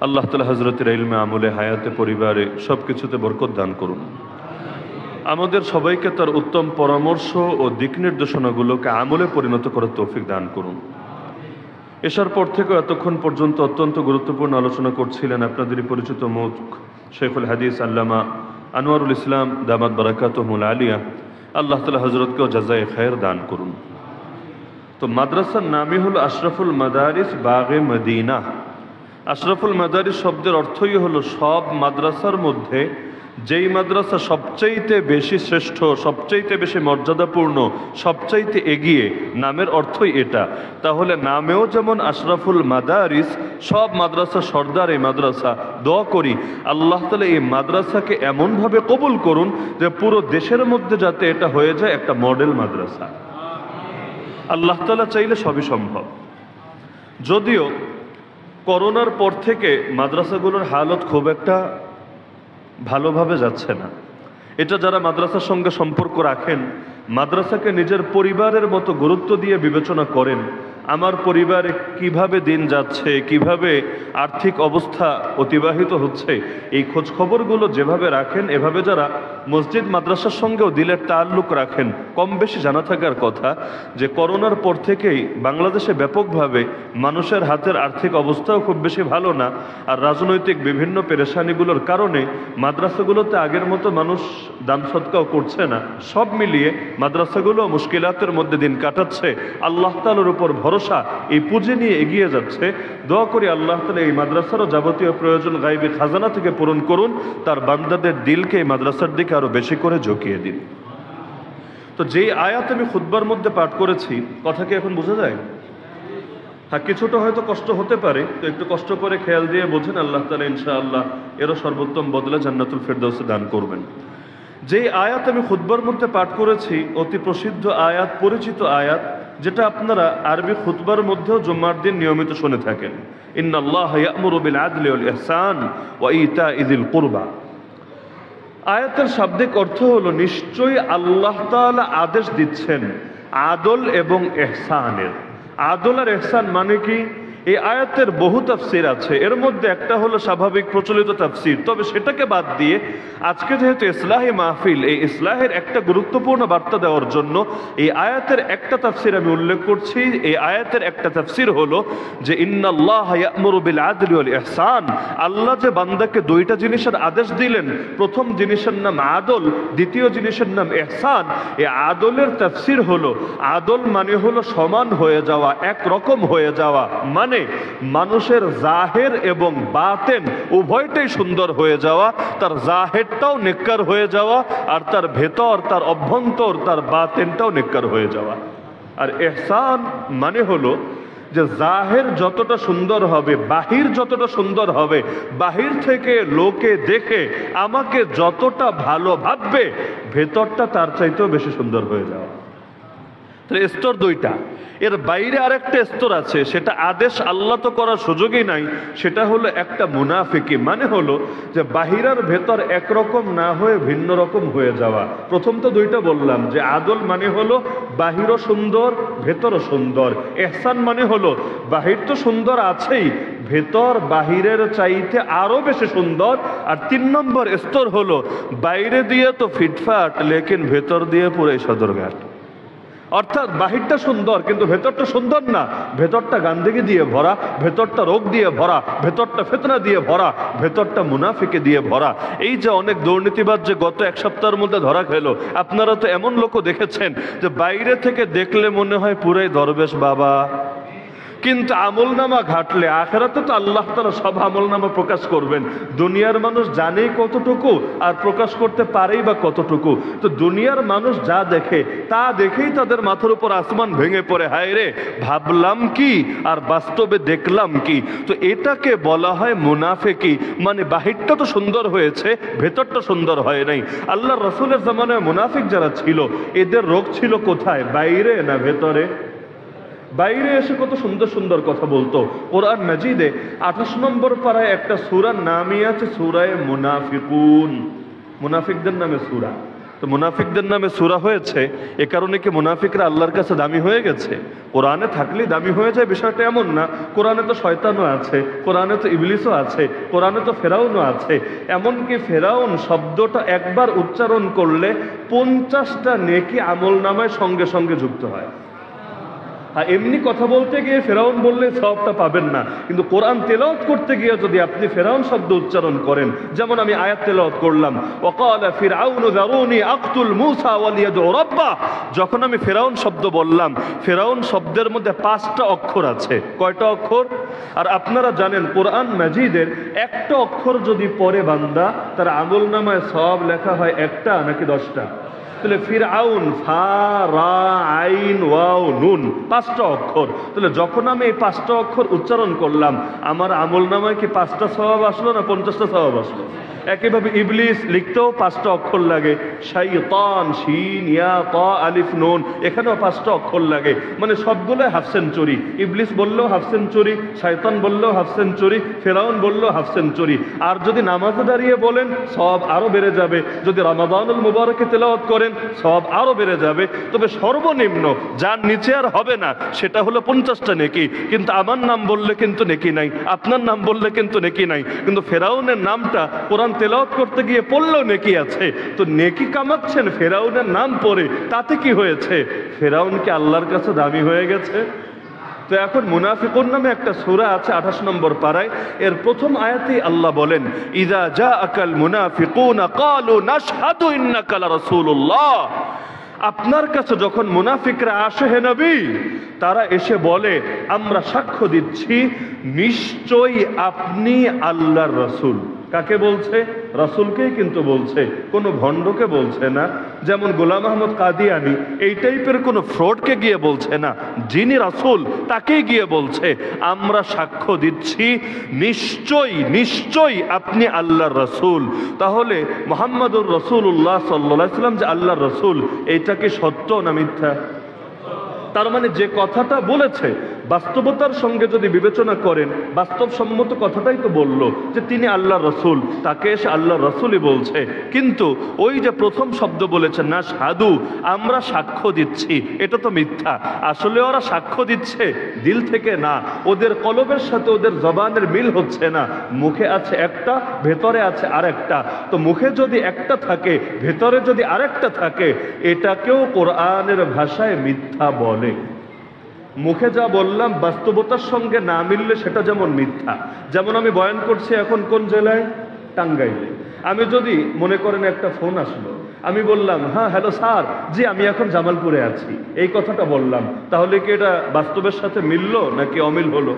আল্লাহ তাআলা হযরতের ইলমে, আমলে, হায়াতে, পরিবারে সব কিছুতে বরকত দান করুন। আমাদের সবাইকে তার উত্তম পরামর্শ ও দিক নির্দেশনাগুলোকে আমলে পরিণত করার তৌফিক দান করুন। এশার পর থেকে এতক্ষণ পর্যন্ত অত্যন্ত গুরুত্বপূর্ণ আলোচনা করছিলেন আপনাদেরই পরিচিত মুখ শেখুল হাদিস আল্লামা আনোয়ারুল ইসলাম দামাত বারাকাতুহুল আলিয়া। আল্লাহ তাআলা হযরতকেও জাযায়ে খায়ের দান করুন। তো মাদ্রাসার নামই হলো আশরাফুল মাদারিস বাগে মদিনা। আশরাফুল মাদারিস শব্দের অর্থই হলো সব মাদ্রাসার মধ্যে যেই মাদ্রাসা সবচাইতে বেশি শ্রেষ্ঠ, সবচাইতে বেশি মর্যাদাপূর্ণ, সবচাইতে এগিয়ে, নামের অর্থই এটা। তাহলে নামেও যেমন আশরাফুল মাদারিস, সব মাদ্রাসা সর্দার এই মাদ্রাসা। দোয়া করি আল্লাহ তাআলা এই মাদ্রাসাকে এমনভাবে কবুল করুন যে পুরো দেশের মধ্যে যাতে এটা হয়ে যায় একটা মডেল মাদ্রাসা। আল্লাহ তাআলা চাইলে সবই সম্ভব। যদিও করোনার পর থেকে মাদ্রাসাগুলোর হালত খুব একটা ভালোভাবে যাচ্ছে না। এটা যারা মাদ্রাসার সঙ্গে সম্পর্ক রাখেন, মাদ্রাসাকে নিজের পরিবারের মতো গুরুত্ব দিয়ে বিবেচনা করেন, আমার পরিবারে কিভাবে দিন যাচ্ছে, কিভাবে আর্থিক অবস্থা অতিবাহিত হচ্ছে, এই খোঁজ খবরগুলো যেভাবে রাখেন, এভাবে যারা মসজিদ মাদ্রাসার সঙ্গেও দিলের তাল্লুক রাখেন, কম বেশি জানা থাকার কথা যে করোনার পর থেকেই বাংলাদেশে ব্যাপকভাবে মানুষের হাতের আর্থিক অবস্থাও খুব বেশি ভালো না। আর রাজনৈতিক বিভিন্ন পেরেশানিগুলোর কারণে মাদ্রাসাগুলোতে আগের মতো মানুষ দান সদকাও করছে না। সব মিলিয়ে মাদ্রাসাগুলো মুশকিলাতের মধ্যে দিন কাটাচ্ছে। আল্লাহ তাআলার উপর ভরসা, এই পুঁজি নিয়ে এগিয়ে যাচ্ছে। দোয়া করি আল্লাহ তাআলা এই মাদ্রাসারও যাবতীয় প্রয়োজন গায়বী খাজানা থেকে পূরণ করুন, তার বান্দাদের দিলকে এই মাদ্রাসার দিকে আরো বেশি করে ঝুঁকিয়ে দিন। তো যেই আয়াত আমি খুতবার মধ্যে পাঠ করেছি, কথা কি এখন বোঝা যায়? হ্যাঁ, কিছুটা হয়তো কষ্ট হতে পারে, তো একটু কষ্ট করে খেয়াল দিয়ে বোঝেন, আল্লাহ তাআলা ইনশাআল্লাহ এরও সর্বোত্তম বদলে জান্নাতুল ফেরদাউসে দান করবেন। যেই আয়াত আমি খুতবার মধ্যে পাঠ করেছি, অতি প্রসিদ্ধ আয়াত, পরিচিত আয়াত, যেটা আপনারা আরবি খুতবার মধ্যেও জুম্মার দিন নিয়মিত শুনে থাকেন। ইন্নাল্লাহা ইয়া'মুরু বিল আদলি ওয়াল ইহসান ওয়া ইতা'i যিল কুরবা। আয়াতের শাব্দিক অর্থ হলো নিশ্চয়ই আল্লাহ তাআলা আদেশ দিচ্ছেন আদল এবং ইহসানের। আদল আর ইহসান মানে কি? এই আয়াতের বহু তাফসীর আছে, এর মধ্যে একটা হলো স্বাভাবিক প্রচলিত তাফসীর। তবে সেটাকে বাদ দিয়ে আজকে যেহেতু ইসলাহি মাহফিল, এই ইসলাহের একটা গুরুত্বপূর্ণ বার্তা দেওয়ার জন্য এই আয়াতের একটা তাফসীর আমি উল্লেখ করছি। এই আয়াতের একটা তাফসীর হলো যে ইন্নাল্লাহা ইয়া'মুরু বিল আদলি ওয়াল ইহসান। আল্লাহ যে বান্দাকে দুইটা জিনিসের আদেশ দিলেন, প্রথম জিনিসের নাম আদল, দ্বিতীয় জিনিসের নাম ইহসান। এই আদলের তাফসীর হলো, আদল মানে হলো সমান হয়ে যাওয়া, একরকম হয়ে যাওয়া, মানে মানুষের জাহের এবং বাতেন উভয়টাই সুন্দর হয়ে যাওয়া, তার জাহেরটাও নেককার হয়ে যাওয়া, আর তার ভেতর, তার অভ্যন্তর, তার বাতেনটাও নেককার হয়ে যাওয়া। আর ইহসান মানে হলো যে জাহের যতটা সুন্দর হবে, বাহির যতটা সুন্দর হবে, বাহির থেকে লোকে দেখে আমাকে যতটা ভালো ভাববে, ভেতরটা তার চাইতেও বেশি সুন্দর হয়ে যাওয়া। স্তর দুইটা। এর বাইরে আরেকটা স্তর আছে, সেটা আদেশ আল্লাহ তো করার সুযোগই নাই, সেটা হলো একটা মুনাফিকি, মানে হলো যে বাহিরার ভেতর একরকম না হয়ে ভিন্ন রকম হয়ে যাওয়া। প্রথম তো দুইটা বললাম, যে আদল মানে হলো বাহিরও সুন্দর, ভেতরও সুন্দর। ইহসান মানে হলো বাহির তো সুন্দর আছেই, ভেতর বাহিরের চাইতে আরো বেশি সুন্দর। আর 3 নম্বর স্তর হলো বাইরে দিয়ে তো ফিটফাট, লেকিন ভেতর দিয়ে পুরাই সদরঘাট। অর্থাৎ বাহিরটা সুন্দর কিন্তু ভেতরটা সুন্দর না, ভেতরটা গান্দেগি দিয়ে ভরা, ভেতরটা রোগ দিয়ে ভরা, ভেতরটা ফিতনা দিয়ে ভরা, ভেতরটা মুনাফিকে দিয়ে ভরা। এই যে অনেক দুর্নীতিবাজ যে গত 1 সপ্তাহের মধ্যে ধরা খেলো, আপনারা তো এমন লোকও দেখেছেন যে বাইরে থেকে দেখলে মনে হয় পুরাই দরবেশ বাবা, কিন্তু আমলনামা ঘাটলে আখিরাতে তো আল্লাহ তাআলা সব আমলনামা প্রকাশ করবেন। দুনিয়ার মানুষ জানেই কতটুকু আর প্রকাশ করতে পারেই বা কতটুকু। তো দুনিয়ার মানুষ যা দেখে তা দেখেই তাদের মাথার উপর আসমান ভেঙে পড়ে, হায় রে ভাবলাম কি আর বাস্তবে দেখলাম কি। তো এটাকে বলা হয় মুনাফিকি, মানে বাহিরটা তো সুন্দর হয়েছে, ভেতরটা সুন্দর হয় নাই। আল্লাহর রাসূলের জামানায় মুনাফিক যারা ছিল, এদের রোগ ছিল কোথায়? বাইরে না ভেতরে? বাইরে এসে কত সুন্দর সুন্দর কথা বলতো। কোরআন মাজিদে 28 নম্বর পারায় একটা সূরার নামই আছে সূরায়ে মুনাফিকুন, মুনাফিকদের নামে সূরা। তো মুনাফিকদের নামে সূরা হয়েছে, এ কারণে কি মুনাফিকরা আল্লাহর কাছে দামি হয়ে গেছে? কোরআনে থাকলেই দামি হয়ে যায় বিষয়টা এমন না। কোরআনে তো শয়তানও আছে, কোরআনে তো ইবলিসও আছে, কোরআনে তো ফেরাউনও আছে। এমনকি ফেরাউন শব্দটা একবার উচ্চারণ করলে 50টা নেকি আমল নামায় সঙ্গে সঙ্গে যুক্ত হয়। আর এমনি কথা বলতে গিয়ে ফেরাউন বললে সওয়াবটা পাবেন না, কিন্তু কোরআন তেলাওয়াত করতে গিয়ে যদি আপনি ফেরাউন শব্দ উচ্চারণ করেন, যেমন আমি আয়াত তেলাওয়াত করলাম, ওয়াকালা ফিরআউনু যারুনি আকতুল মূসা ওয়ালিয়াদউ রাব্বাহ। যখন আমি ফেরাউন শব্দ বললাম, ফেরাউন শব্দের মধ্যে 5টা অক্ষর আছে। কয়টা অক্ষর? আর আপনারা জানেন কোরআন মাজিদের একটা অক্ষর যদি পড়ে বান্দা, তার আমলনামায় সওয়াব লেখা হয় একটা নাকি 10টা? তাহলে ফিরআউন, ফা রা আইন ওয়াও নুন, 5টা অক্ষর। তাহলে যখন আমি এই 5টা অক্ষর উচ্চারণ করলাম, আমার আমলনামায় কি 5টা সওয়াব আসলো না 50টা সওয়াব আসলো? একইভাবে ইবলিস লিখতেও 5টা অক্ষর লাগে, শাইতান, শিন ইয়া তা আলিফ নুন, এখানেও 5টা অক্ষর লাগে, মানে সবগুলো হাফ সেঞ্চুরি। ইবলিস বললেও হাফ সেঞ্চুরি, শয়তান বললেও হাফ সেঞ্চুরি, ফেরাউন বললেও হাফ সেঞ্চুরি। আর যদি নামাজে দাঁড়িয়ে বলেন সওয়াব আরো বেড়ে যাবে, যদি রমাদানুল মুবারকে তেলাওয়াত করেন সওয়াব আরো বেড়ে যাবে। তবে সর্বনিম্ন যার নিচে আর হবে না সেটা হলো 50টা নেকি। কিন্তু আমার নাম বললে কিন্তু নেকি নাই, আপনার নাম বললে কিন্তু নেকি নাই। কিন্তু ফেরাউনের নামটা কোরআন তেলাওয়াত করতে গিয়ে পড়লেও নেকি আছে। তো নেকি কামাচ্ছেন ফেরাউনের নাম পড়ে, তাতে কি হয়েছে? ফেরাউন কি আল্লাহর কাছে দামি হয়ে গেছে? তো এখন মুনাফিকুন নামে একটা সূরা আছে 28 নম্বর পারায়, এর প্রথম আয়াতেই আল্লাহ বলেন, ইযা জাআকাল মুনাফিকুনা ক্বালু নাশহাদু ইন্নাকা লারাসূলুল্লাহ। আপনার কাছে যখন মুনাফিকরা আসে হে নবী, তারা এসে বলে আমরা সাক্ষ্য দিচ্ছি নিশ্চয়ই আপনি আল্লাহর রাসূল। কাকে বলছে? রাসূলকেই কিন্তু বলছে, কোনো ভণ্ডকে বলছে না। যেমন গোলাম আহমদ কাদিয়ানি এই টাইপের কোনো ফ্রডকে গিয়ে বলছে না, যিনি রাসূল তাকেই গিয়ে বলছে আমরা সাক্ষ্য দিচ্ছি নিশ্চয়ই নিশ্চয়ই আপনি আল্লাহর রাসূল। তাহলে মুহাম্মদুর রাসূলুল্লাহ সাল্লাল্লাহু আলাইহি ওয়াসাল্লাম যে আল্লাহর রাসূল, এটা কি সত্য না মিথ্যা? তার মানে যে কথাটা বলেছে বাস্তবতার সঙ্গে যদি বিবেচনা করেন, বাস্তবসম্মত কথাটাই তো বললো যে তিনি আল্লাহর রাসূল, তাকে এসে আল্লাহর রাসূলই বলছে। কিন্তু ওই যে প্রথম শব্দ বলেছেন না সাধু, আমরা সাক্ষ্য দিচ্ছি, এটা তো মিথ্যা। আসলে ওরা সাক্ষ্য দিচ্ছে দিল থেকে না, ওদের কলবের সাথে ওদের জবানের মিল হচ্ছে না। মুখে আছে একটা, ভেতরে আছে আরেকটা। তো মুখে যদি একটা থাকে, ভেতরে যদি আরেকটা থাকে, এটাকেও কোরআনের ভাষায় মিথ্যা বলে। মুখে যা বললাম বাস্তবতার সঙ্গে না মিললে সেটা যেমন মিথ্যা। যেমন আমি বয়ান করছি এখন কোন জেলায়? টাঙ্গাইলে। আমি যদি মনে করেন একটা ফোন আসলো, আমি বললাম হ্যাঁ হ্যালো স্যার, জি আমি এখন জামালপুরে আছি, এই কথাটা বললাম, তাহলে কি এটা বাস্তবের সাথে মিললো নাকি অমিল হলো?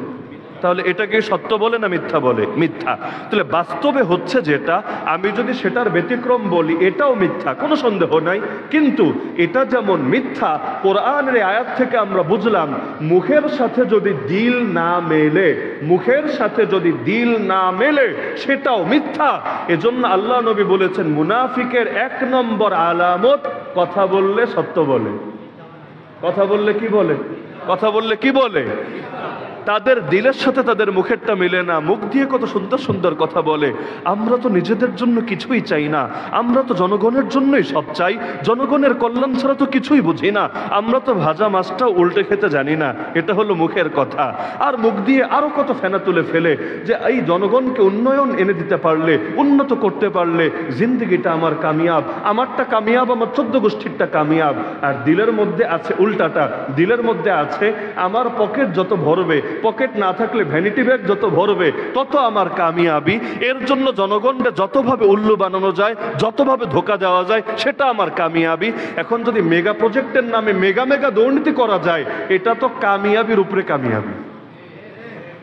তাহলে এটাকে সত্য বলে না মিথ্যা বলে? মিথ্যা। তাহলে বাস্তবে হচ্ছে যেটা, আমি যদি সেটার ব্যতিক্রম বলি এটাও মিথ্যা, কোনো সন্দেহ নাই। কিন্তু এটা যেমন মিথ্যা, কোরআনের আয়াত থেকে আমরা বুঝলাম মুখের সাথে যদি দিল না মেলে, মুখের সাথে যদি দিল না মেলে সেটাও মিথ্যা। এজন্য আল্লাহ নবী বলেছেন মুনাফিকের 1 নম্বর আলামত কথা বললে সত্য বলে। কথা বললে কি বলে? কথা বললে কি বলে? তাদের দিলের সাথে তাদের মুখেরটা মিলে না। মুখ দিয়ে কত সুন্দর সুন্দর কথা বলে, আমরা তো নিজেদের জন্য কিছুই চাই না, আমরা তো জনগণের জন্যই সব চাই, জনগণের কল্যাণ ছাড়া তো কিছুই বুঝি না, আমরা তো ভাজা মাছটাও উল্টে খেতে জানি না। এটা হলো মুখের কথা। আর মুখ দিয়ে আরো কত ফেনা তুলে ফেলে যে এই জনগণকে উন্নয়ন এনে দিতে পারলে, উন্নত করতে পারলে জিন্দেগিটা আমার কামিয়াব, আমারটা কামিয়াব, আমার 14 গোষ্ঠীরটা কামিয়াব। আর দিলের মধ্যে আছে উল্টাটা, দিলের মধ্যে আছে আমার পকেট যত ভরবে, পকেট না থাকলে ভ্যানিটি ব্যাগ যত ভরবে তত আমার কামিয়াবি। এর জন্য জনগণকে যতভাবে উল্লু বানানো যায়, যতভাবে ধোকা দেওয়া যায়, সেটা আমার কামিয়াবি। এখন যদি মেগা প্রজেক্টের নামে মেগা মেগা দুর্নীতি করা যায়, এটা তো কামিয়াবির উপরে কামিয়াবি।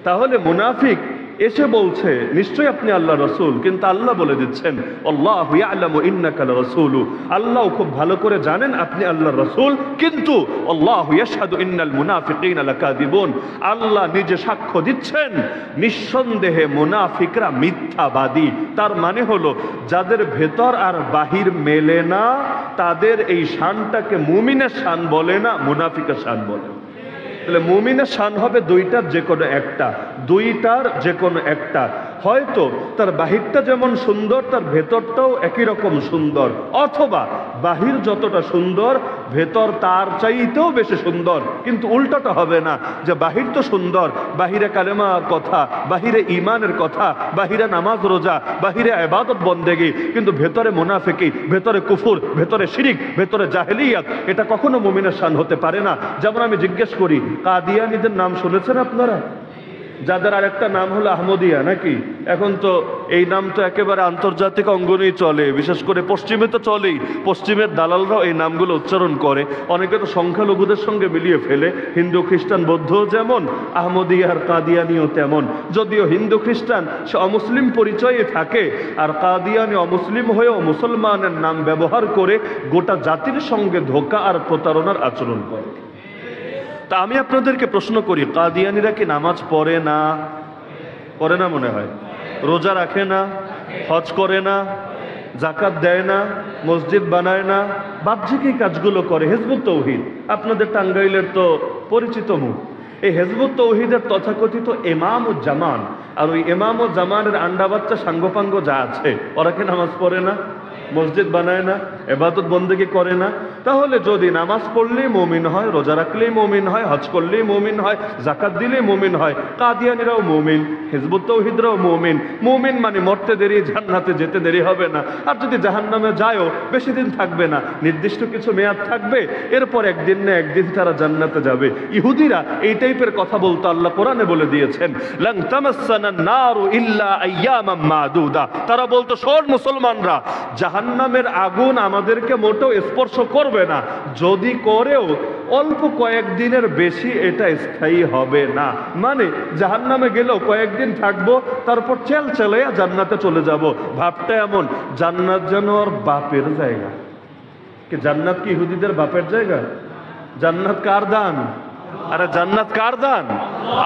তাহলে মুনাফিক এসে বলছে নিশ্চয়ই আপনি আল্লাহ রাসূল, কিন্তু আল্লাহ বলে দিচ্ছেন আল্লাহু ইয়ালামু ইন্নাকা লারাসূলু, আল্লাহ খুব ভালো করে জানেন আপনি আল্লাহর রাসূল, কিন্তু আল্লাহু ইয়াশহাদু ইন্নাল মুনাফিকিনা লাকাযিবুন, আল্লাহ নিজে সাক্ষ্য দিচ্ছেন নিঃসন্দেহে মুনাফিকরা মিথ্যাবাদী। তার মানে হলো যাদের ভেতর আর বাহির মেলে না, তাদের এই শানটাকে মুমিনের শান বলে না, মুনাফিকের শান বলে। তাহলে মুমিনের শান হবে দুইটার যে কোনো একটা, দুইটার যে কোনো একটা। হয়তো তার বাহিরটা যেমন সুন্দর তার ভেতরটাও একই রকম সুন্দর, অথবা বাহির যতটা সুন্দর ভেতর তার চাইতেও বেশি সুন্দর। কিন্তু উল্টাটা হবে না যে বাহির তো সুন্দর, বাহিরে কালেমার কথা, বাহিরে ঈমানের কথা, বাহিরে নামাজ রোজা, বাহিরে ইবাদত বন্দেগী, কিন্তু ভেতরে মুনাফিকি, ভেতরে কুফর, ভেতরে শিরিক, ভেতরে জাহেলিয়াত, এটা কখনো মুমিনের শান হতে পারে না। যেমন আমি জিজ্ঞেস করি, কাদিয়ানীদের নাম শুনেছেন আপনারা? যাদের আরেকটা নাম হলো আহমদিয়া, নাকি? এখন তো এই নাম তো একেবারে আন্তর্জাতিক অঙ্গনেই চলে, বিশেষ করে পশ্চিমে তো চলেই। পশ্চিমের দালালরাও এই নামগুলো উচ্চারণ করে, অনেকে তো সংখ্যালঘুদের সঙ্গে মিলিয়ে ফেলে। হিন্দু খ্রিস্টান বৌদ্ধ যেমন, আহমদিয়া আর কাদিয়ানিও তেমন। যদিও হিন্দু খ্রিস্টান সে অমুসলিম পরিচয়ে থাকে, আর কাদিয়ানি অমুসলিম হয়েও মুসলমানের নাম ব্যবহার করে গোটা জাতির সঙ্গে ধোঁকা আর প্রতারণার আচরণ করে। তা আমি আপনাদেরকে প্রশ্ন করি, কাদিয়ানিরা কি নামাজ পড়ে না? পড়ে না মনে হয়। রোজা রাখে না, হজ করে না, জাকাত দেয় না, মসজিদ বানায় না, বাহ্যিক এই কাজগুলো করে। হিজবুত তৌহিদ আপনাদের টাঙ্গাইলের তো পরিচিত মুখ। এই হিজবুত তৌহিদের তথাকথিত ইমাম ও জামান, আর ওই ইমাম ও জামানের আন্ডা বাচ্চা সাঙ্গপাঙ্গ যা আছে, ওরা কি নামাজ পড়ে না, মসজিদ বানায় না, ইবাদত বন্দেগী করে না? তাহলে যদি নামাজ পড়লেই মুমিন হয়, রোজা রাখলেই মুমিন হয়, হজ করলেই মুমিন হয়, জাকাত দিলেই মুমিন হয়, কাদিয়ানিরাও মুমিন, হিজবুত তৌহিদরাও মুমিন। মুমিন মানে মরতে দেরি, জান্নাতে যেতে দেরি হবে না। আর যদি জাহান্নামে যায়ও বেশি দিন থাকবে না, নির্দিষ্ট কিছু মেয়াদ থাকবে, এরপর একদিন না একদিন তারা জান্নাতে যাবে। ইহুদিরা এই টাইপের কথা বলতো, আল্লাহ কোরআনে বলে দিয়েছেন, লান তামাসসানান নারু ইল্লা আইয়ামাম মাদুদা। তারা বলতো, শোন মুসলমানরা, জাহান্নামের আগুন আমাদেরকে মোটেও স্পর্শ করবে না, যদি করেও অল্প কয়েকদিনের বেশি এটা স্থায়ী হবে না। মানে জাহান্নামে গেলেও কয়েকদিন থাকবো, তারপর চেল চালাইয়া জান্নাতে চলে যাব। ভাবটা এমন, জান্নাত যেন ওর বাপের জায়গা। কি জান্নাত কি ইহুদিদের বাপের জায়গা? জান্নাত কার দান? আরে জান্নাত কার দান?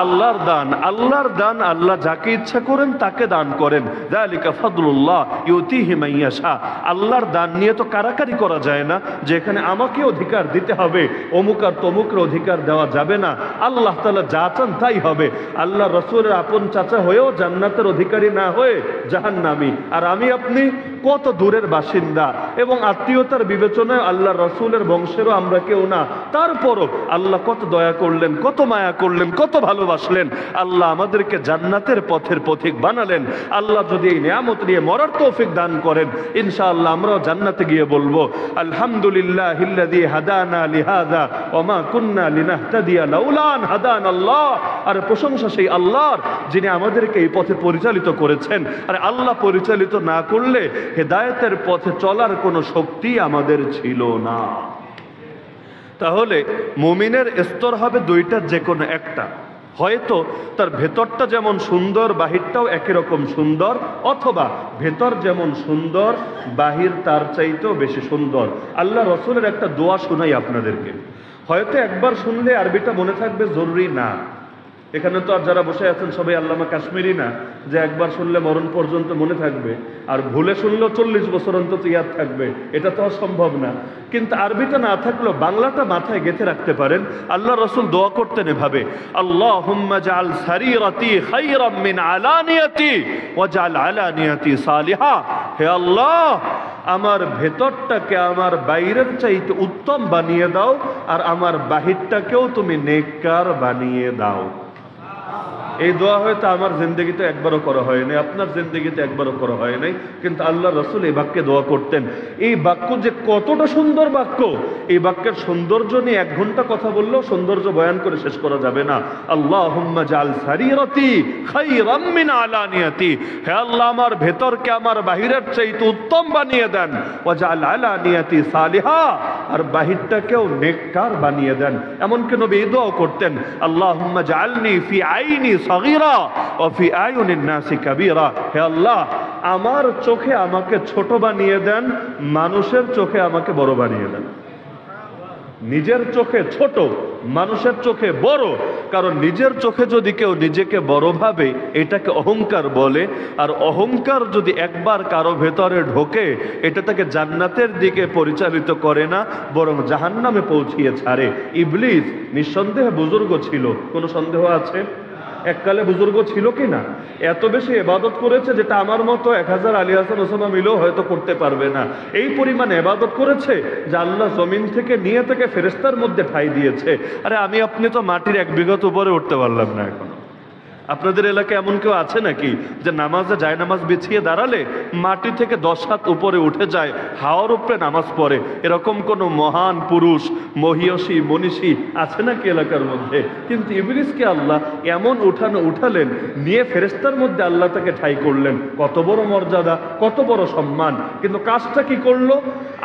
আল্লাহর দান। আল্লাহর দান, আল্লাহ যাকে ইচ্ছা করেন তাকে দান করেন। যালিকা ফাদলুল্লাহ ইউতিহি মান ইয়াশা। আল্লাহর দান নিয়ে তো কারাকারি করা যায় না, যে এখানে আমাকে অধিকার দিতে হবে, অমুক আর তমুকের অধিকার দেওয়া যাবে না। আল্লাহ তাআলা যা চান তাই হবে। আল্লাহ রাসূলের আপন চাচা হয়েও জান্নাতের অধিকারী না হয়ে জাহান্নামী, আর আমি আপনি কত দূরের বাসিন্দা, এবং আত্মীয়তার বিবেচনায় আল্লাহ রাসূলের বংশেরও আমরা কেউ না। তারপরও আল্লাহ কত দয়া করলেন, কত মায়া করলেন, কত ভালোবাসলেন। আল্লাহ আমাদেরকে জান্নাতের পথের পথিক বানালেন। আল্লাহ যদি এই নিয়ামত নিয়ে মরার তৌফিক দান করেন, ইনশাআল্লাহ আমরাও জান্নাতে গিয়ে বলবো, আলহামদুলিল্লাহিল্লাযী হাদানা লিহাযা ওয়া মা কুন্না লিনাহতাদিয়া লাউলা আন হাদানাল্লাহ। আর প্রশংসা সেই আল্লাহর, যিনি আমাদেরকে এই পথে পরিচালিত করেছেন। আর আল্লাহ পরিচালিত না করলে হেদায়েতের পথে চলার কোনো শক্তি আমাদের ছিল না। তাহলে মুমিনের স্তর হবে দুইটা, যে কোনো একটা। হয়তো তার ভেতরটা যেমন সুন্দর বাহিরটাও একই রকম সুন্দর, অথবা ভেতর যেমন সুন্দর বাহির তার চাইতেও বেশি সুন্দর। আল্লাহ রসুলের একটা দোয়া শোনাই আপনাদেরকে, হয়তো একবার শুনলে আরবিটা মনে থাকবে জরুরি না। এখানে তো আর যারা বসে আছেন সবাই আল্লামা কাশ্মীরি না, যে একবার শুনলে মরণ পর্যন্ত মনে থাকবে, আর ভুলে শুনলেও 40 বছর অন্তত ইয়াদ থাকবে, এটা তো সম্ভব না। কিন্তু আরবিটা না থাকলেও বাংলাটা মাথায় গেঁথে রাখতে পারেন। আল্লাহ রসুল দোয়া করতেন এভাবে, আল্লাহুম্মা জাআল সারিরাতি খায়রাম মিন আলানিয়াতি ওয়াজআল আলানিয়াতি সালিহা। হে আল্লাহ, আমার ভেতরটাকে আমার বাইরের চাইতে উত্তম বানিয়ে দাও, আর আমার বাহিরটাকেও তুমি নেককার বানিয়ে দাও। এই দোয়া হয়তো আমার জিন্দগিতে একবারও করা হয় নাই, আপনার জিন্দগিতে একবারও করা হয় নাই, কিন্তু আল্লাহ রসুল এই বাক্যে দোয়া করতেন। এই বাক্য যে কতটা সুন্দর বাক্য, এই বাক্যের সৌন্দর্য নিয়ে 1 ঘন্টা কথা বললেও সৌন্দর্য বয়ান করে শেষ করা যাবে না। আল্লাহুম্মা জাআল সারিরাতি খায়রাম মিন আলানিয়াতি। হে আল্লাহ, আমার ভেতরকে আমার বাহিরের চাইতে উত্তম বানিয়ে দেন। ওয়াজআল আলানিয়াতি সালিহা, আর বাহিরটাকেও নেককার বানিয়ে দেন। এমনকি নবী এই দোয়া করতেন, আল্লাহুম্মা জাআলনি ফি আইনি সগীরা ওয়া ফি আয়ুনিন নাসি কাবীরা। হে আল্লাহ, আমার চোখে আমাকে ছোট বানিয়ে দেন, মানুষের চোখে আমাকে বড় বানিয়ে দেন। নিজের চোখে ছোট, মানুষের চোখে বড়। কারণ নিজের চোখে যদি কেউ নিজেকে বড় ভাবে, এটাকে অহংকার বলে। আর অহংকার যদি একবার কারো ভেতরে ঢোকে, এটা তাকে জান্নাতের দিকে পরিচালিত করে না, বরং জাহান্নামে পৌঁছিয়ে ছাড়ে। ইবলিস নিঃসন্দেহে বুজুর্গ ছিল, কোনো সন্দেহ আছে? এককালে বুজুর্গ ছিল কি না? এত বেশি ইবাদত করেছে যেটা আমার মতো 1000 আলী হাসান ওসামা মিলেও হয়তো করতে পারবে না। এই পরিমাণ ইবাদত করেছে যে আল্লাহ জমিন থেকে নিয়ে থেকে ফেরেশতার মধ্যে ঠাঁই দিয়েছে। আরে আমি আপনি তো মাটির 1 বিঘত উপরে উঠতে পারলাম না এখন। আপনাদের এলাকায় এমন কেউ আছে নাকি যে নামাজে যায় নামাজ বিছিয়ে দাঁড়ালে মাটি থেকে 10 হাত উপরে উঠে যায়, হাওয়ার উপরে নামাজ পড়ে? এরকম কোন মহান পুরুষ, মহিয়সী, মনীষী আছে নাকি এলাকার মধ্যে? কিন্তু ইবলিসকে আল্লাহ এমন উঠালেন, নিয়ে ফেরেশতার মধ্যে আল্লাহ তাকে ঠাঁই করলেন। কত বড় মর্যাদা, কত বড় সম্মান! কিন্তু কাজটা কি করলো?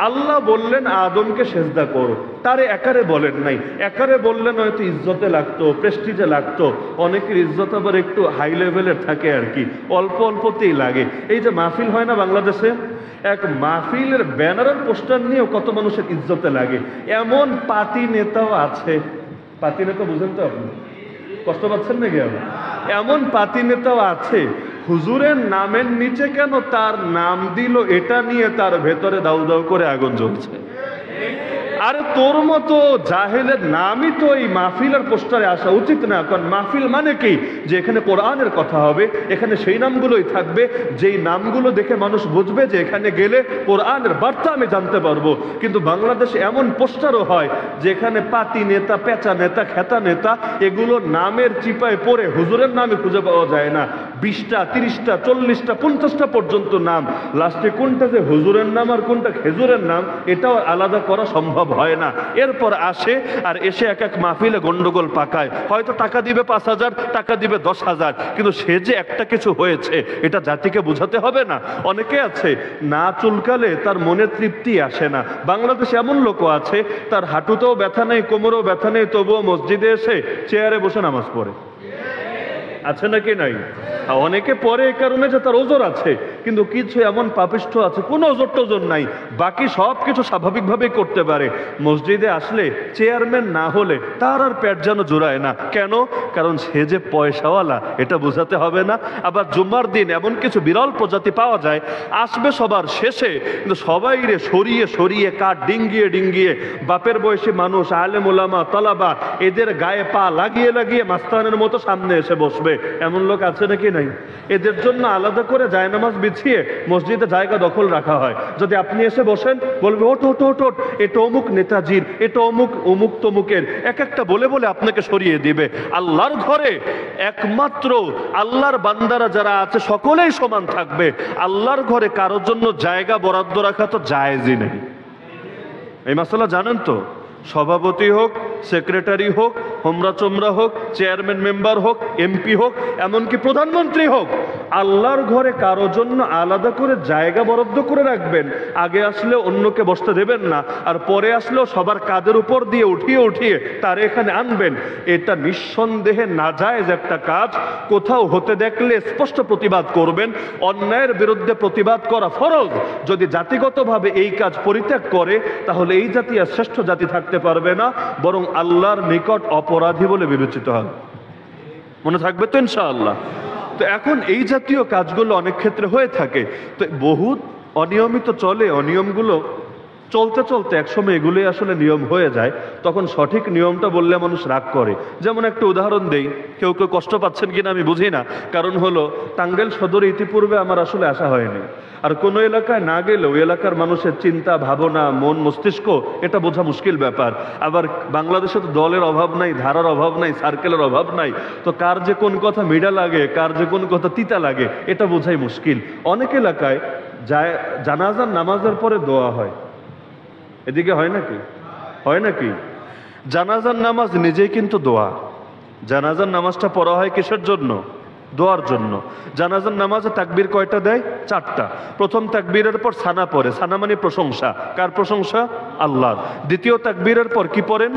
আল্লাহ বললেন আদমকে সেজদা করো, তারে একারে বলেন নাই। একারে বললেন হয়তো ইজ্জতে লাগতো, প্রেস্টিজে লাগতো। অনেকের ইজ্জত আবার একটু হাই লেভেলের থাকে আর কি, অল্প অল্পতেই লাগে। এই যে মাহফিল হয় না বাংলাদেশে, এক মাহফিলের ব্যানারের পোস্টার নিয়েও কত মানুষের ইজ্জতে লাগে। এমন পাতি নেতাও আছে। পাতি নেতা বুঝেন তো আপনি? কষ্ট পাচ্ছেন নাকি আপনি? এমন পাতি নেতাও আছে, হুজুরের নামের নিচে কেন তার নাম দিল এটা নিয়ে তার ভেতরে দাউ দাউ করে আগুন জ্বলছে। আরে তোর মতো জাহেলের নামই তো এই মাহফিলের পোস্টারে আসা উচিত না। কারণ মাহফিল মানে কি? যে এখানে কোরআনের কথা হবে, এখানে সেই নামগুলোই থাকবে যেই নামগুলো দেখে মানুষ বুঝবে যে এখানে গেলে কোরআনের বার্তা আমি জানতে পারবো। কিন্তু বাংলাদেশে এমন পোস্টারও হয় যেখানে পাতি নেতা, পেঁচা নেতা, খেতা নেতা, এগুলো নামের চিপায় পড়ে হুজুরের নামে খুঁজে পাওয়া যায় না। 20টা, 30টা, 40টা, 50টা পর্যন্ত নাম। লাস্টে কোনটা যে হুজুরের নাম আর কোনটা খেজুরের নাম এটাও আলাদা করা সম্ভব হয় না। এরপর আসে আর এসে এক এক মাহফিলে গন্ডগোল পাকায়। হয়তো টাকা দিবে 5000, টাকা দিবে 10,000, কিন্তু সে যে একটা কিছু হয়েছে এটা জাতিকে বোঝাতে হবে না? অনেকে আছে না চুলকালে তার মনে তৃপ্তি আসে না। বাংলাদেশে এমন লোকও আছে তার হাঁটুতেও ব্যথা নেই, কোমরেও ব্যথা নেই, তবুও মসজিদে এসে চেয়ারে বসে নামাজ পড়ে। আছে নাকি নাই? অনেকে পরে এই কারণে যে তার ওজোর আছে, কিন্তু কিছু এমন পাপিষ্ঠ আছে কোনো ওজোর টোজোর নাই, বাকি সব কিছু স্বাভাবিকভাবেই করতে পারে। মসজিদে আসলে চেয়ারম্যান না হলে তার আর পেট যেন জোড়ায় না। কেন? কারণ সে যে পয়সাওয়ালা এটা বোঝাতে হবে না। আবার জুম্মার দিন এমন কিছু বিরল প্রজাতি পাওয়া যায়, আসবে সবার শেষে, কিন্তু সবাই রে সরিয়ে সরিয়ে কাঠ ডিঙ্গিয়ে ডিঙ্গিয়ে বাপের বয়সী মানুষ, আলেম ওলামা, তালাবা, এদের গায়ে পা লাগিয়ে লাগিয়ে মাস্তানের মতো সামনে এসে বসবে। এমন লোক আছে নাকি নাই? এদের জন্য আলাদা করে জায়নামাজ বিছিয়ে মসজিদে জায়গা দখল রাখা হয়। যদি আপনি এসে বসেন বলবে ওঠ ওঠ ওঠ ওঠ, এটা অমুক নেতাজির, এটা অমুক অমুক তমুকের, এক একটা বলে বলে আপনাকে সরিয়ে দিবে। আল্লাহর ঘরে একমাত্র আল্লাহর বান্দারা যারা আছে সকলেই সমান থাকবে। আল্লাহর ঘরে কারোর জন্য জায়গা বরাদ্দ রাখা তো জায়েজই নেই। এই মাসালা জানেন তো? সভাপতি হোক, সেক্রেটারি হোক, হোমরা চোমরা হোক, চেয়ারম্যান মেম্বার হোক, এমপি হোক, এমনকি প্রধানমন্ত্রী হোক, আল্লাহর ঘরে কারো জন্য আলাদা করে জায়গা বরাদ্দ করে রাখবেন। আগে আসলে অন্যকে বসতে দেবেন না, আর পরে আসলেও সবার কাঁধের উপর দিয়ে উঠিয়ে উঠিয়ে তার এখানে আনবেন। এটা নিঃসন্দেহে নাজায়েজ একটা কাজ। কোথাও হতে দেখলে স্পষ্ট প্রতিবাদ করবেন। অন্যায়ের বিরুদ্ধে প্রতিবাদ করা ফরজ। যদি জাতিগতভাবে এই কাজ পরিত্যাগ করে তাহলে এই জাতি আর শ্রেষ্ঠ জাতি থাকতে পারবে না, বরং আল্লাহর নিকট অপরাধী বলে বিবেচিত হবে। মনে থাকবে তো ইনশাআল্লাহ? তো এখন এই জাতীয় কাজগুলো অনেক ক্ষেত্রে হয়ে থাকে, তো বহুত অনিয়মিত চলে। অনিয়মগুলো চলতে চলতে একসময় এগুলোই আসলে নিয়ম হয়ে যায়। তখন সঠিক নিয়মটা বললে মানুষ রাগ করে। যেমন একটা উদাহরণ দেই, কেউ কেউ কষ্ট পাচ্ছেন কিনা আমি বুঝি না। কারণ হলো টাঙ্গাইল সদরে ইতিপূর্বে আমার আসলে আসা হয়নি, আর কোনো এলাকায় না গেলেও এলাকার মানুষের চিন্তা ভাবনা, মন মস্তিষ্ক এটা বোঝা মুশকিল ব্যাপার। আবার বাংলাদেশে তো দলের অভাব নাই, ধারার অভাব নাই, সার্কেলের অভাব নাই, তো কার যে কোন কথা মিডা লাগে, কার যে কোন কথা তিতা লাগে এটা বোঝাই মুশকিল। অনেক এলাকায় জানাজার নামাজের পরে দোয়া হয়, এদিকে হয় নাকি? হয় নাকি? জানাজার নামাজ নিজেই কিন্তু দোয়া। জানাজার নামাজটা পড়া হয় কিসের জন্য? দোয়ার জন্য। জানাজার নামাজে তাকবীর কয়টা দেয়? 4টা। প্রথম তাকবীরের পর সানা পড়ে। সানা মানে প্রশংসা। কার প্রশংসা? আল্লাহর। দ্বিতীয় তাকবীরের পর কি পড়েন?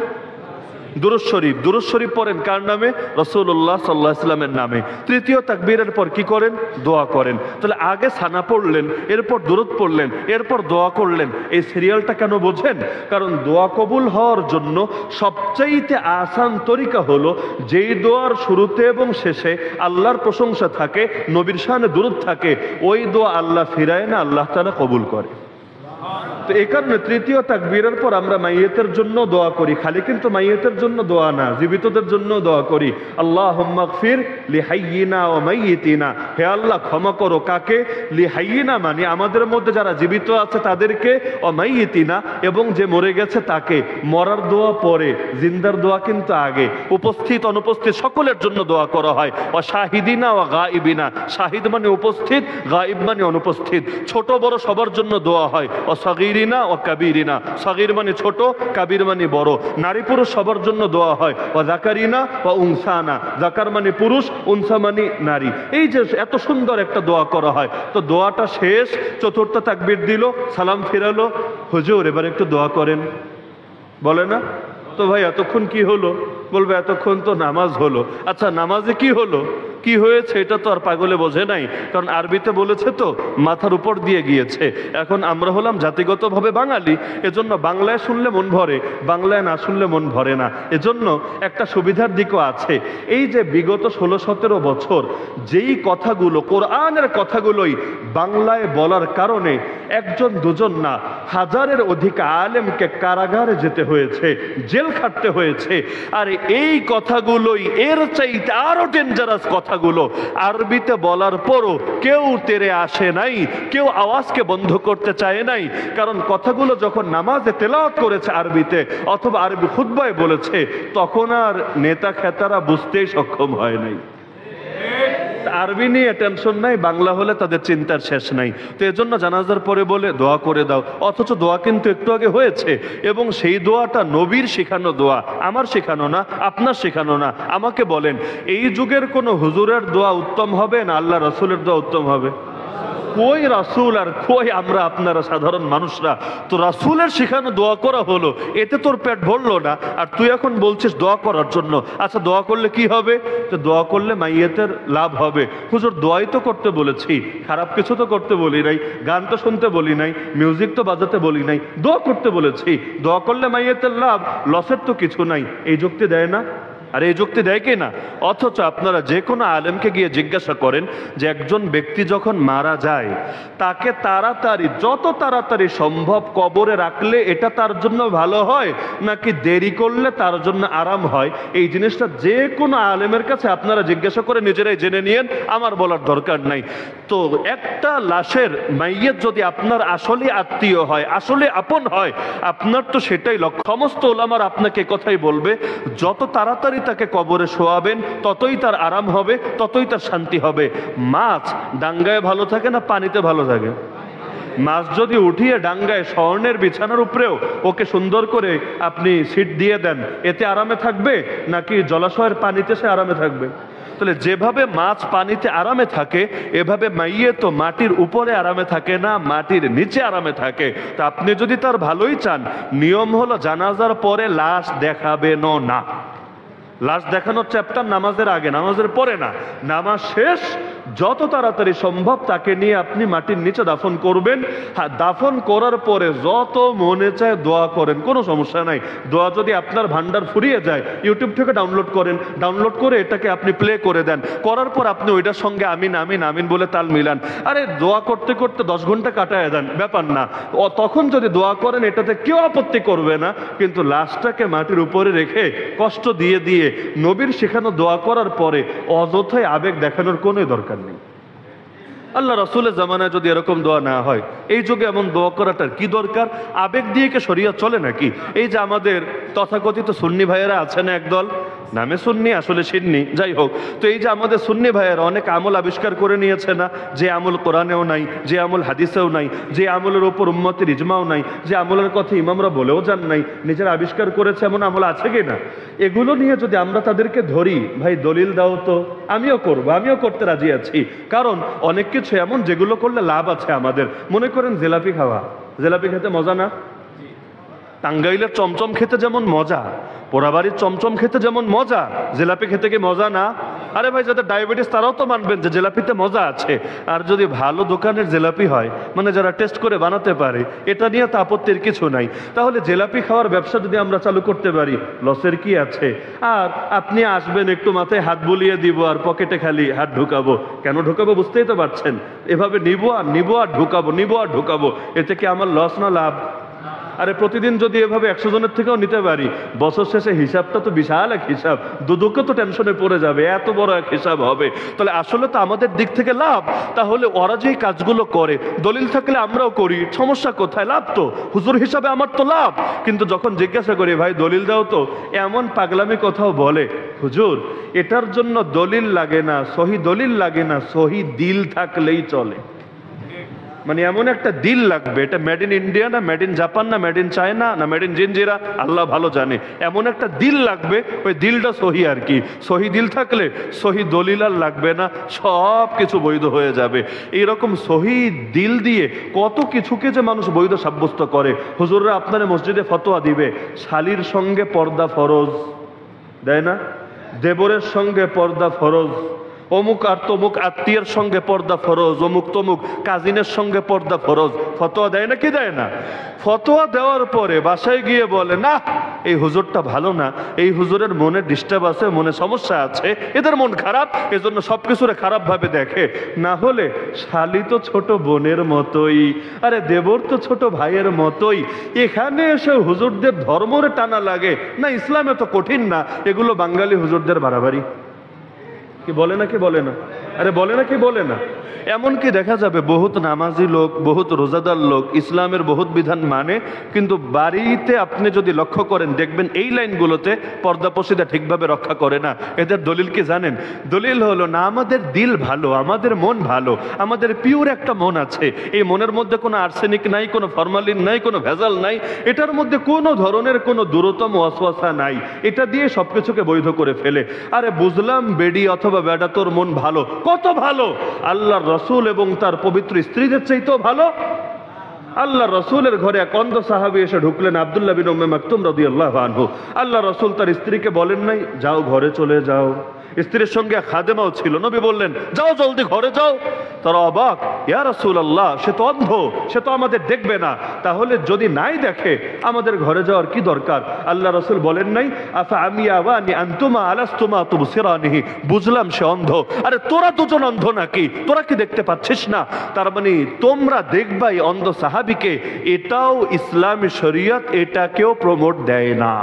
দুরূদ শরীফ। দুরূদ শরীফ পড়েন কার নামে? রাসূলুল্লাহ সাল্লাল্লাহু আলাইহি ওয়াসাল্লামের নামে। তৃতীয় তাকবীরের পর কি করেন? দোয়া করেন। তাহলে আগে সানা পড়লেন, এরপর দুরূদ পড়লেন, এরপর দোয়া করলেন। এই সিরিয়ালটা কেন বোঝেন? কারণ দোয়া কবুল হওয়ার জন্য সবচাইতে আসান তরিকা হলো যেই দোয়ার শুরুতে এবং শেষে আল্লাহর প্রশংসা থাকে, নবীর শানে দুরূদ থাকে, ওই দোয়া আল্লাহ ফিরায় না, আল্লাহ তাআলা কবুল করে। তো এই কারণে তৃতীয় তাকবীরের পর আমরা মাইয়েতের জন্য দোয়া করি, খালি কিন্তু মাইয়েতের জন্য দোয়া না, জীবিতদের জন্য দোয়া করি। আল্লাহুম্মা গফির লিহাইয়িনা ওয়া মাইয়িতিনা, হে আল্লাহ ক্ষমা করো কাকে? লিহাইয়িনা মানে আমাদের মধ্যে যারা জীবিত আছে তাদেরকে, ওয়া মাইয়িতিনা এবং যে মরে গেছে তাকে। মরার দোয়া পরে, জিন্দার দোয়া কিন্তু আগে। উপস্থিত অনুপস্থিত সকলের জন্য দোয়া করা হয়। ওয়া শাহিদিনা ওয়া গায়িবিনা, শাহিদ মানে উপস্থিত, গায়িব মানে অনুপস্থিত, ছোট বড় সবার জন্য দোয়া হয়। ও সগীরিনা ও কাবীরিনা, সগীর মানে ছোট, কাবীর মানে বড়, নারী পুরুষ সবার জন্য দোয়া হয়। ও যাকারিনা ও উনসানা, যাকার মানে পুরুষ, উনসা মানে নারী। এই যে এত সুন্দর একটা দোয়া করা হয়। তো দোয়াটা শেষ, চতুর্থ তাকবীর দিল, সালাম ফিরালো, হুজুর এবার একটু দোয়া করেন, বলে না? তো ভাই এতক্ষণ কি হলো? বলবে এতক্ষণ তো নামাজ হলো। আচ্ছা নামাজে কি হলো, কি হয়েছে এটা তো আর পাগলে বোঝে নাই, কারণ আরবিতে বলেছে তো মাথার উপর দিয়ে গিয়েছে। এখন আমরা হলাম জাতিগতভাবে বাঙালি, এজন্য বাংলায় শুনলে মন ভরে, বাংলায় না শুনলে মন ভরে না। এজন্য একটা সুবিধার দিকও আছে, এই যে বিগত 16-17 বছর যেই কথাগুলো, কোরআনের কথাগুলোই বাংলায় বলার কারণে একজন দুজন না, হাজারের অধিক আলেমকে কারাগারে যেতে হয়েছে, জেল খাটতে হয়েছে। আর এই কথাগুলোই এর চাইতে আরো ডেঞ্জারাস কথাগুলো আরবিতে বলার পরও কেউ তেরে আসে নাই, কেউ আওয়াজকে বন্ধ করতে চায় নাই। কারণ কথাগুলো যখন নামাজে তেলাওয়াত করেছে আরবিতে অথবা আরবি খুতবায় বলেছে, তখন আর নেতা খেতারা বুঝতেই সক্ষম হয় নাই। আরবি নিয়ে টেনশন নাই, বাংলা হলে তাদের চিন্তার শেষ নাই। তো এজন্য জানাজার পরে বলে দোয়া করে দাও, অথচ দোয়া কিন্তু একটু আগে হয়েছে, এবং সেই দোয়াটা নবীর শেখানো দোয়া, আমার শেখানো না, আপনার শেখানো না। আমাকে বলেন, এই যুগের কোনো হুজুরের দোয়া উত্তম হবে না আল্লাহ রাসূলের দোয়া উত্তম হবে? কই রাসূল আর কই আমরা আপনারা সাধারণ মানুষরা? তো রাসূলের শেখানো দোয়া করা হলো, এতে তোর পেট ভরলো না, আর তুই এখন বলছিস দোয়া করার জন্য। আচ্ছা দোয়া করলে কি হবে? তো দোয়া করলে মাইয়েতের লাভ হবে। হুজুর দোয়াই তো করতে বলেছি, খারাপ কিছু তো করতে বলি নাই, গান তো শুনতে বলি নাই, মিউজিক তো বাজাতে বলি নাই, দোয়া করতে বলেছি। দোয়া করলে মাইয়েতের লাভ, লসের তো কিছু নাই। এই যুক্তি দেয় না? আর এই যুক্তি দেয় কি না? অথচ আপনারা যে কোনো আলেমকে গিয়ে জিজ্ঞাসা করেন যে একজন ব্যক্তি যখন মারা যায় তাকে তাড়াতাড়ি, যত তাড়াতাড়ি সম্ভব কবরে রাখলে এটা তার জন্য ভালো হয় নাকি দেরি করলে তার জন্য আরাম হয়? এই জিনিসটা যে কোনো আলেমের কাছে আপনারা জিজ্ঞাসা করে নিজেরাই জেনে নিয়েন, আমার বলার দরকার নাই। তো একটা লাশের মাইয়ত যদি আপনার আসলে আত্মীয় হয়, আসলে আপন হয়, আপনার তো সেটাই লক্ষ্য। সমস্ত ওলামার আপনাকে কথাই বলবে, যত তাড়াতাড়ি তাকে কবরে শোয়াবেন ততই তার আরাম হবে, ততই তার শান্তি হবে। মাছ ডাঙ্গায় ভালো থাকে না পানিতে ভালো থাকে? মাছ যদি উঠিয়ে ডাঙ্গায় স্বর্ণের বিছানার উপরেও ওকে সুন্দর করে আপনি সিট দিয়ে দেন, এতে আরামে থাকবে নাকি জলাশয়ের পানিতে সে আরামে থাকবে? তাহলে যেভাবে মাছ পানিতে আরামে থাকে, এভাবে মাইয়ে তো মাটির উপরে আরামে থাকে না, মাটির নিচে আরামে থাকে। তা আপনি যদি তার ভালোই চান, নিয়ম হলো জানাজার পরে লাশ দেখাবেন না। লাশ দেখানোর চ্যাপ্টার নামাজের আগে, নামাজের পরে না। নামাজ শেষ, যত তাড়াতাড়ি সম্ভব তাকে নিয়ে আপনি মাটির নিচে দাফন করবেন। হ্যাঁ, দাফন করার পরে যত মনে চায় দোয়া করেন, কোনো সমস্যা নাই। দোয়া যদি আপনার ভান্ডার ফুরিয়ে যায়, ইউটিউব থেকে ডাউনলোড করেন, ডাউনলোড করে এটাকে আপনি প্লে করে দেন, করার পর আপনি ওইটার সঙ্গে আমিন আমিন আমিন বলে তাল মিলান। আরে দোয়া করতে করতে 10 ঘন্টা কাটায় দেন, ব্যাপার না। তখন যদি দোয়া করেন এটাতে কেউ আপত্তি করবে না, কিন্তু লাশটাকে মাটির উপরে রেখে কষ্ট দিয়ে দিয়ে নবীর শেখানো দোয়া করার পরে অযথায় আবেগ দেখানোর কোনো দরকার নেই। আল্লাহ রাসূলের জামানায় যদি এরকম দোয়া না হয়, এই যুগে এমন দোয়া করাটার কি দরকার? আবেগ দিয়ে কি শরিয়ত চলে নাকি? এই যে আমাদের তথাকথিত সুন্নি ভাইয়েরা আছে না একদল, নামে সুন্নি আসলে সিন্নি, যাই হোক। তো এই যে আমাদের সুন্নি ভাইয়েরা অনেক আমল আবিষ্কার করে নিয়েছে না, যে আমল কোরআনেও নাই, যে আমল হাদিসেও নাই, যে আমলের ওপর উম্মতের ইজমাও নাই, যে আমলের কথা ইমামরা বলেও যান নাই, নিজেরা আবিষ্কার করেছে, এমন আমল আছে কি না? এগুলো নিয়ে যদি আমরা তাদেরকে ধরি, ভাই দলিল দাও তো, আমিও করবো, আমিও করতে রাজি আছি। কারণ অনেক কিছু এমন যেগুলো করলে লাভ আছে আমাদের। মনে করেন জিলাপি খাওয়া, জিলাপি খেতে মজা না? টাঙ্গাইলের চমচম খেতে যেমন মজা, পোড়াবাড়ির চমচম খেতে যেমন মজা, জিলাপি খেতে কি মজা না? আরে ভাই, যাদের ডায়াবেটিস তারাও তো মানবেন যে জিলাপিতে মজা আছে। আর যদি ভালো দোকানের জিলাপি হয়, মানে যারা টেস্ট করে বানাতে পারে, এটা নিয়ে তো আপত্তির কিছু নাই। তাহলে জিলাপি খাওয়ার ব্যবসা যদি আমরা চালু করতে পারি, লসের কি আছে? আর আপনি আসবেন, একটু মাথায় হাত বুলিয়ে দিব আর পকেটে খালি হাত ঢুকাবো। কেন ঢুকাবো বুঝতেই তো পারছেন। এভাবে নিব আর ঢুকাবো, এতে কি আমার লস না লাভ? আরে প্রতিদিন যদি এভাবে 100 জনের থেকেও নিতে পারি, বছর শেষে হিসাবটা তো বিশাল এক হিসাব। দুদকে তো টেনশনে পড়ে যাবে, এত বড় এক হিসাব হবে। তাহলে আসলে তো আমাদের দিক থেকে লাভ। তাহলে ওরা যে কাজগুলো করে, দলিল থাকলে আমরাও করি, সমস্যা কোথায়? লাভ তো, হুজুর হিসাবে আমার তো লাভ। কিন্তু যখন জিজ্ঞাসা করি, ভাই দলিল দাও তো, এমন পাগলামি কথাও বলে, হুজুর এটার জন্য দলিল লাগে না, সহি দলিল লাগে না, সহি দিল থাকলেই চলে। মানে এমন একটা দিল লাগবে, এটা মেড ইন ইন্ডিয়া না, মেড ইন জাপান না, মেড ইন চায়না না, মেড ইন জিনজিরা, আল্লাহ ভালো জানে। এমন একটা দিল লাগবে, ওই দিলটা সহি আর কি। সহি দিল থাকলে সহি দলিল আর লাগবে না, সব কিছু বৈধ হয়ে যাবে। এইরকম সহি দিল দিয়ে কত কিছুকে যে মানুষ বৈধ সাব্যস্ত করে। হুজুররা আপনার মসজিদে ফতোয়া দিবে, শালির সঙ্গে পর্দা ফরজ, দেয় না? দেবরের সঙ্গে পর্দা ফরজ, অমুক আর তমুক আত্মীয়ের সঙ্গে পর্দা ফরজ, অমুক তমুক কাজিনের সঙ্গে পর্দা ফরজ। ফতোয়া দেয় না কি দেয় না? ফতোয়া দেওয়ার পরে বাসায় গিয়ে বলে, না এই হুজুরটা ভালো না, এই হুজুরের মনে ডিস্টার্ব আছে, মনে সমস্যা আছে, এদের মন খারাপ, এজন্য সবকিছুরে খারাপ ভাবে দেখে। না হলে শালি তো ছোট বোনের মতোই, আরে দেবর তো ছোট ভাইয়ের মতোই। এখানে এসে হুজুরদের ধর্মরে টানা লাগে না, ইসলামে তো কঠিন না। এগুলো বাঙালি হুজুরদের বাড়াবাড়ি। কি বলে না, কি বলে না? আরে বলে না, কি বলে না? এমনকি দেখা যাবে বহুত নামাজি লোক, বহুত রোজাদার লোক, ইসলামের বহুত বিধান মানে, কিন্তু বাড়িতে আপনি যদি লক্ষ্য করেন, দেখবেন এই লাইনগুলোতে পর্দা পশিদা ঠিকভাবে রক্ষা করে না। এদের দলিল কি জানেন? দলিল হলো না, আমাদের দিল ভালো, আমাদের মন ভালো, আমাদের পিওর একটা মন আছে। এই মনের মধ্যে কোনো আর্সেনিক নাই, কোনো ফরমালিন নাই, কোনো ভেজাল নাই, এটার মধ্যে কোনো ধরনের কোনো দূরতম ওয়াসওয়াসা নাই। এটা দিয়ে সবকিছুকে বৈধ করে ফেলে। আরে বুঝলাম বেডি অথবা বেডা তোর মন ভালো, কত ভালো! আল্লাহর রসুল এবং তার পবিত্র স্ত্রীদের চাইতেও ভালো। আল্লাহ রসুলের ঘরে এক অন্ধ সাহাবী এসে ঢুকলেন, আব্দুল্লাহ বিন উম্মে মাকতুম রাদিয়াল্লাহু আনহু। আল্লাহ রসুল তার স্ত্রীকে বলেন নাই, যাও ঘরে চলে যাও। স্ত্রীর সঙ্গে খাদেমাও ছিল, নবী বললেন, যাও জলদি ঘরে যাও। তারা অবাক, ইয়া রাসূলুল্লাহ, সে তো অন্ধ, সে তো আমাদের দেখবে না, তাহলে যদি নাই দেখে আমাদের ঘরে যাওয়ার কি দরকার? আল্লাহ রসুল বলেন নাই, আফা আমিয়াওয়ানি আনতুমা আলাস্তুমা তুবসিরানিহি, বুঝলাম সে অন্ধ। আরে তোরা দুজন অন্ধ নাকি? তোরা কি দেখতে পাচ্ছিস না? তার মানে তোমরা দেখবাই অন্ধ সাহাবীকে, এটাও ইসলামী শরীয়ত এটাকেও প্রমোট দেয় না।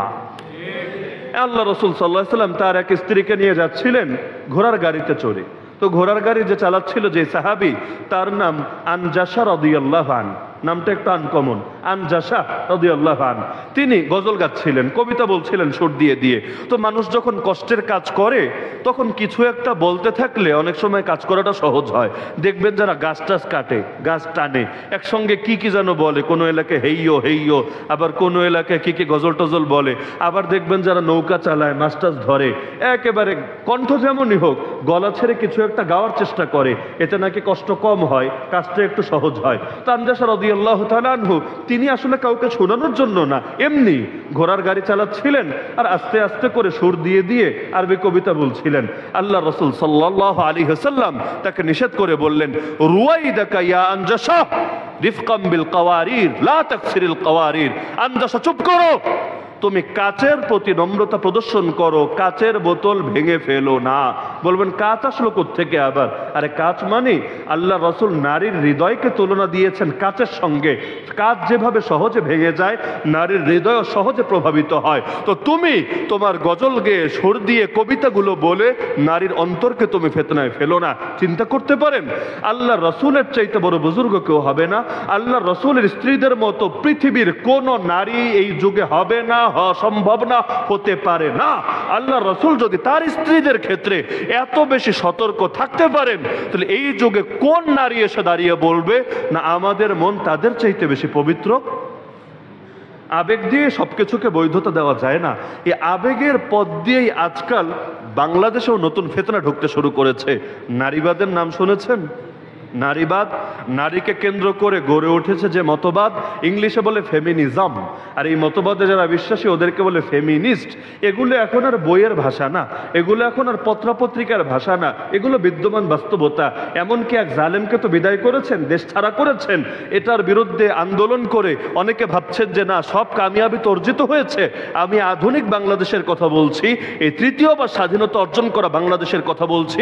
আল্লাহ রসুল সাল্লাল্লাহু আলাইহি ওয়াসাল্লাম তার এক স্ত্রীকে নিয়ে যাচ্ছিলেন ঘোড়ার গাড়িতে চড়ে। তো ঘোড়ার গাড়ি যে চালাচ্ছিল যে সাহাবী, তার নাম আনজাশা রাদিয়াল্লাহু আনহু। নামটা একটু আনকমন, আনজাশা রাদিয়াল্লাহু আনহু। তিনি গজল গাচ্ছিলেন, কবিতা বলছিলেন সুর দিয়ে দিয়ে। তো মানুষ যখন কষ্টের কাজ করে, তখন কিছু একটা বলতে থাকলে অনেক সময় কাজ করাটা সহজ হয়। দেখবেন যারা গাছ টাছ কাটে, গাছ টানে, একসঙ্গে কি কি যেন বলে, কোনো এলাকায় হেইয়ো হেইয়ো, আবার কোনো এলাকায় কি কি গজল টজল বলে। আবার দেখবেন যারা নৌকা চালায়, মাছ টাছ ধরে, একেবারে কণ্ঠ যেমনই হোক, গলা ছেড়ে কিছু একটা গাওয়ার চেষ্টা করে, এতে নাকি কষ্ট কম হয়, কাজটা একটু সহজ হয়। তো আনজাশা রাদিয়াল্লাহু তাআলা আনহু, তিনি আসলে কাউকে শোনানোর জন্য না, এমনি ঘোড়ার গাড়ি চালাচ্ছিলেন আর আস্তে আস্তে করে সুর দিয়ে দিয়ে আরবি কবিতা বলছিলেন। আল্লাহ রাসূল সাল্লাল্লাহু আলাইহি ওয়াসাল্লাম তাকে নিষেধ করে বললেন, রুয়াইদাকা ইয়া আনজাশা রিফকাম বিল কাওয়ারির লা তাকসিরিল কাওয়ারির। আনজাশা, চুপ করো, তুমি কাচের প্রতি নম্রতা প্রদর্শন করো, কাচের বোতল ভেঙে ফেলো না। বলবেন কাচ আসলো কোত্থেকে আবার? আরে কাচ মানে আল্লাহ রসুল নারীর হৃদয়কে তুলনা দিয়েছেন কাচের সঙ্গে। কাচ যেভাবে সহজে ভেঙে যায়, নারীর হৃদয় সহজে প্রভাবিত হয়। তো তুমি তোমার গজল গেয়ে সুর দিয়ে কবিতাগুলো বলে নারীর অন্তরকে তুমি ফেতনায় ফেলো না। চিন্তা করতে পারেন, আল্লাহ রসুলের চাইতে বড় বুজুর্গ কেউ হবে না। আল্লাহ রসুলের স্ত্রীদের মতো পৃথিবীর কোন নারী এই যুগে হবে না, সম্ভব না, হতে পারে না। আল্লাহ রসুল যদি তার স্ত্রীদের ক্ষেত্রে এত বেশি সতর্ক থাকতে পারেন, তাহলে এই যুগে কোন নারী এসে দাঁড়িয়ে বলবে না আমাদের মন তাদের চাইতে বেশি পবিত্র? আবেগ দিয়ে সবকিছুকে বৈধতা দেওয়া যায় না। এই আবেগের পথ দিয়েই আজকাল বাংলাদেশেও নতুন ফেতনা ঢুকতে শুরু করেছে। নারীবাদের নাম শুনেছেন? নারীবাদ, নারীকে কেন্দ্র করে গড়ে উঠেছে যে মতবাদ, ইংলিশে বলে ফেমিনিজম, আর এই মতবাদে যারা বিশ্বাসী ওদেরকে বলে ফেমিনিস্ট। এগুলো এখন আর বইয়ের ভাষা না, এগুলো এখন আর পত্রপত্রিকার ভাষা না, এগুলো বিদ্যমান বাস্তবতা। এমনকি এক জালেমকে তো বিদায় করেছেন, দেশ ছাড়া করেছেন। এটার বিরুদ্ধে আন্দোলন করে অনেকে ভাবছেন যে না, সব কামিয়াবি তো অর্জিত হয়েছে। আমি আধুনিক বাংলাদেশের কথা বলছি, এই তৃতীয়বার স্বাধীনতা অর্জন করা বাংলাদেশের কথা বলছি।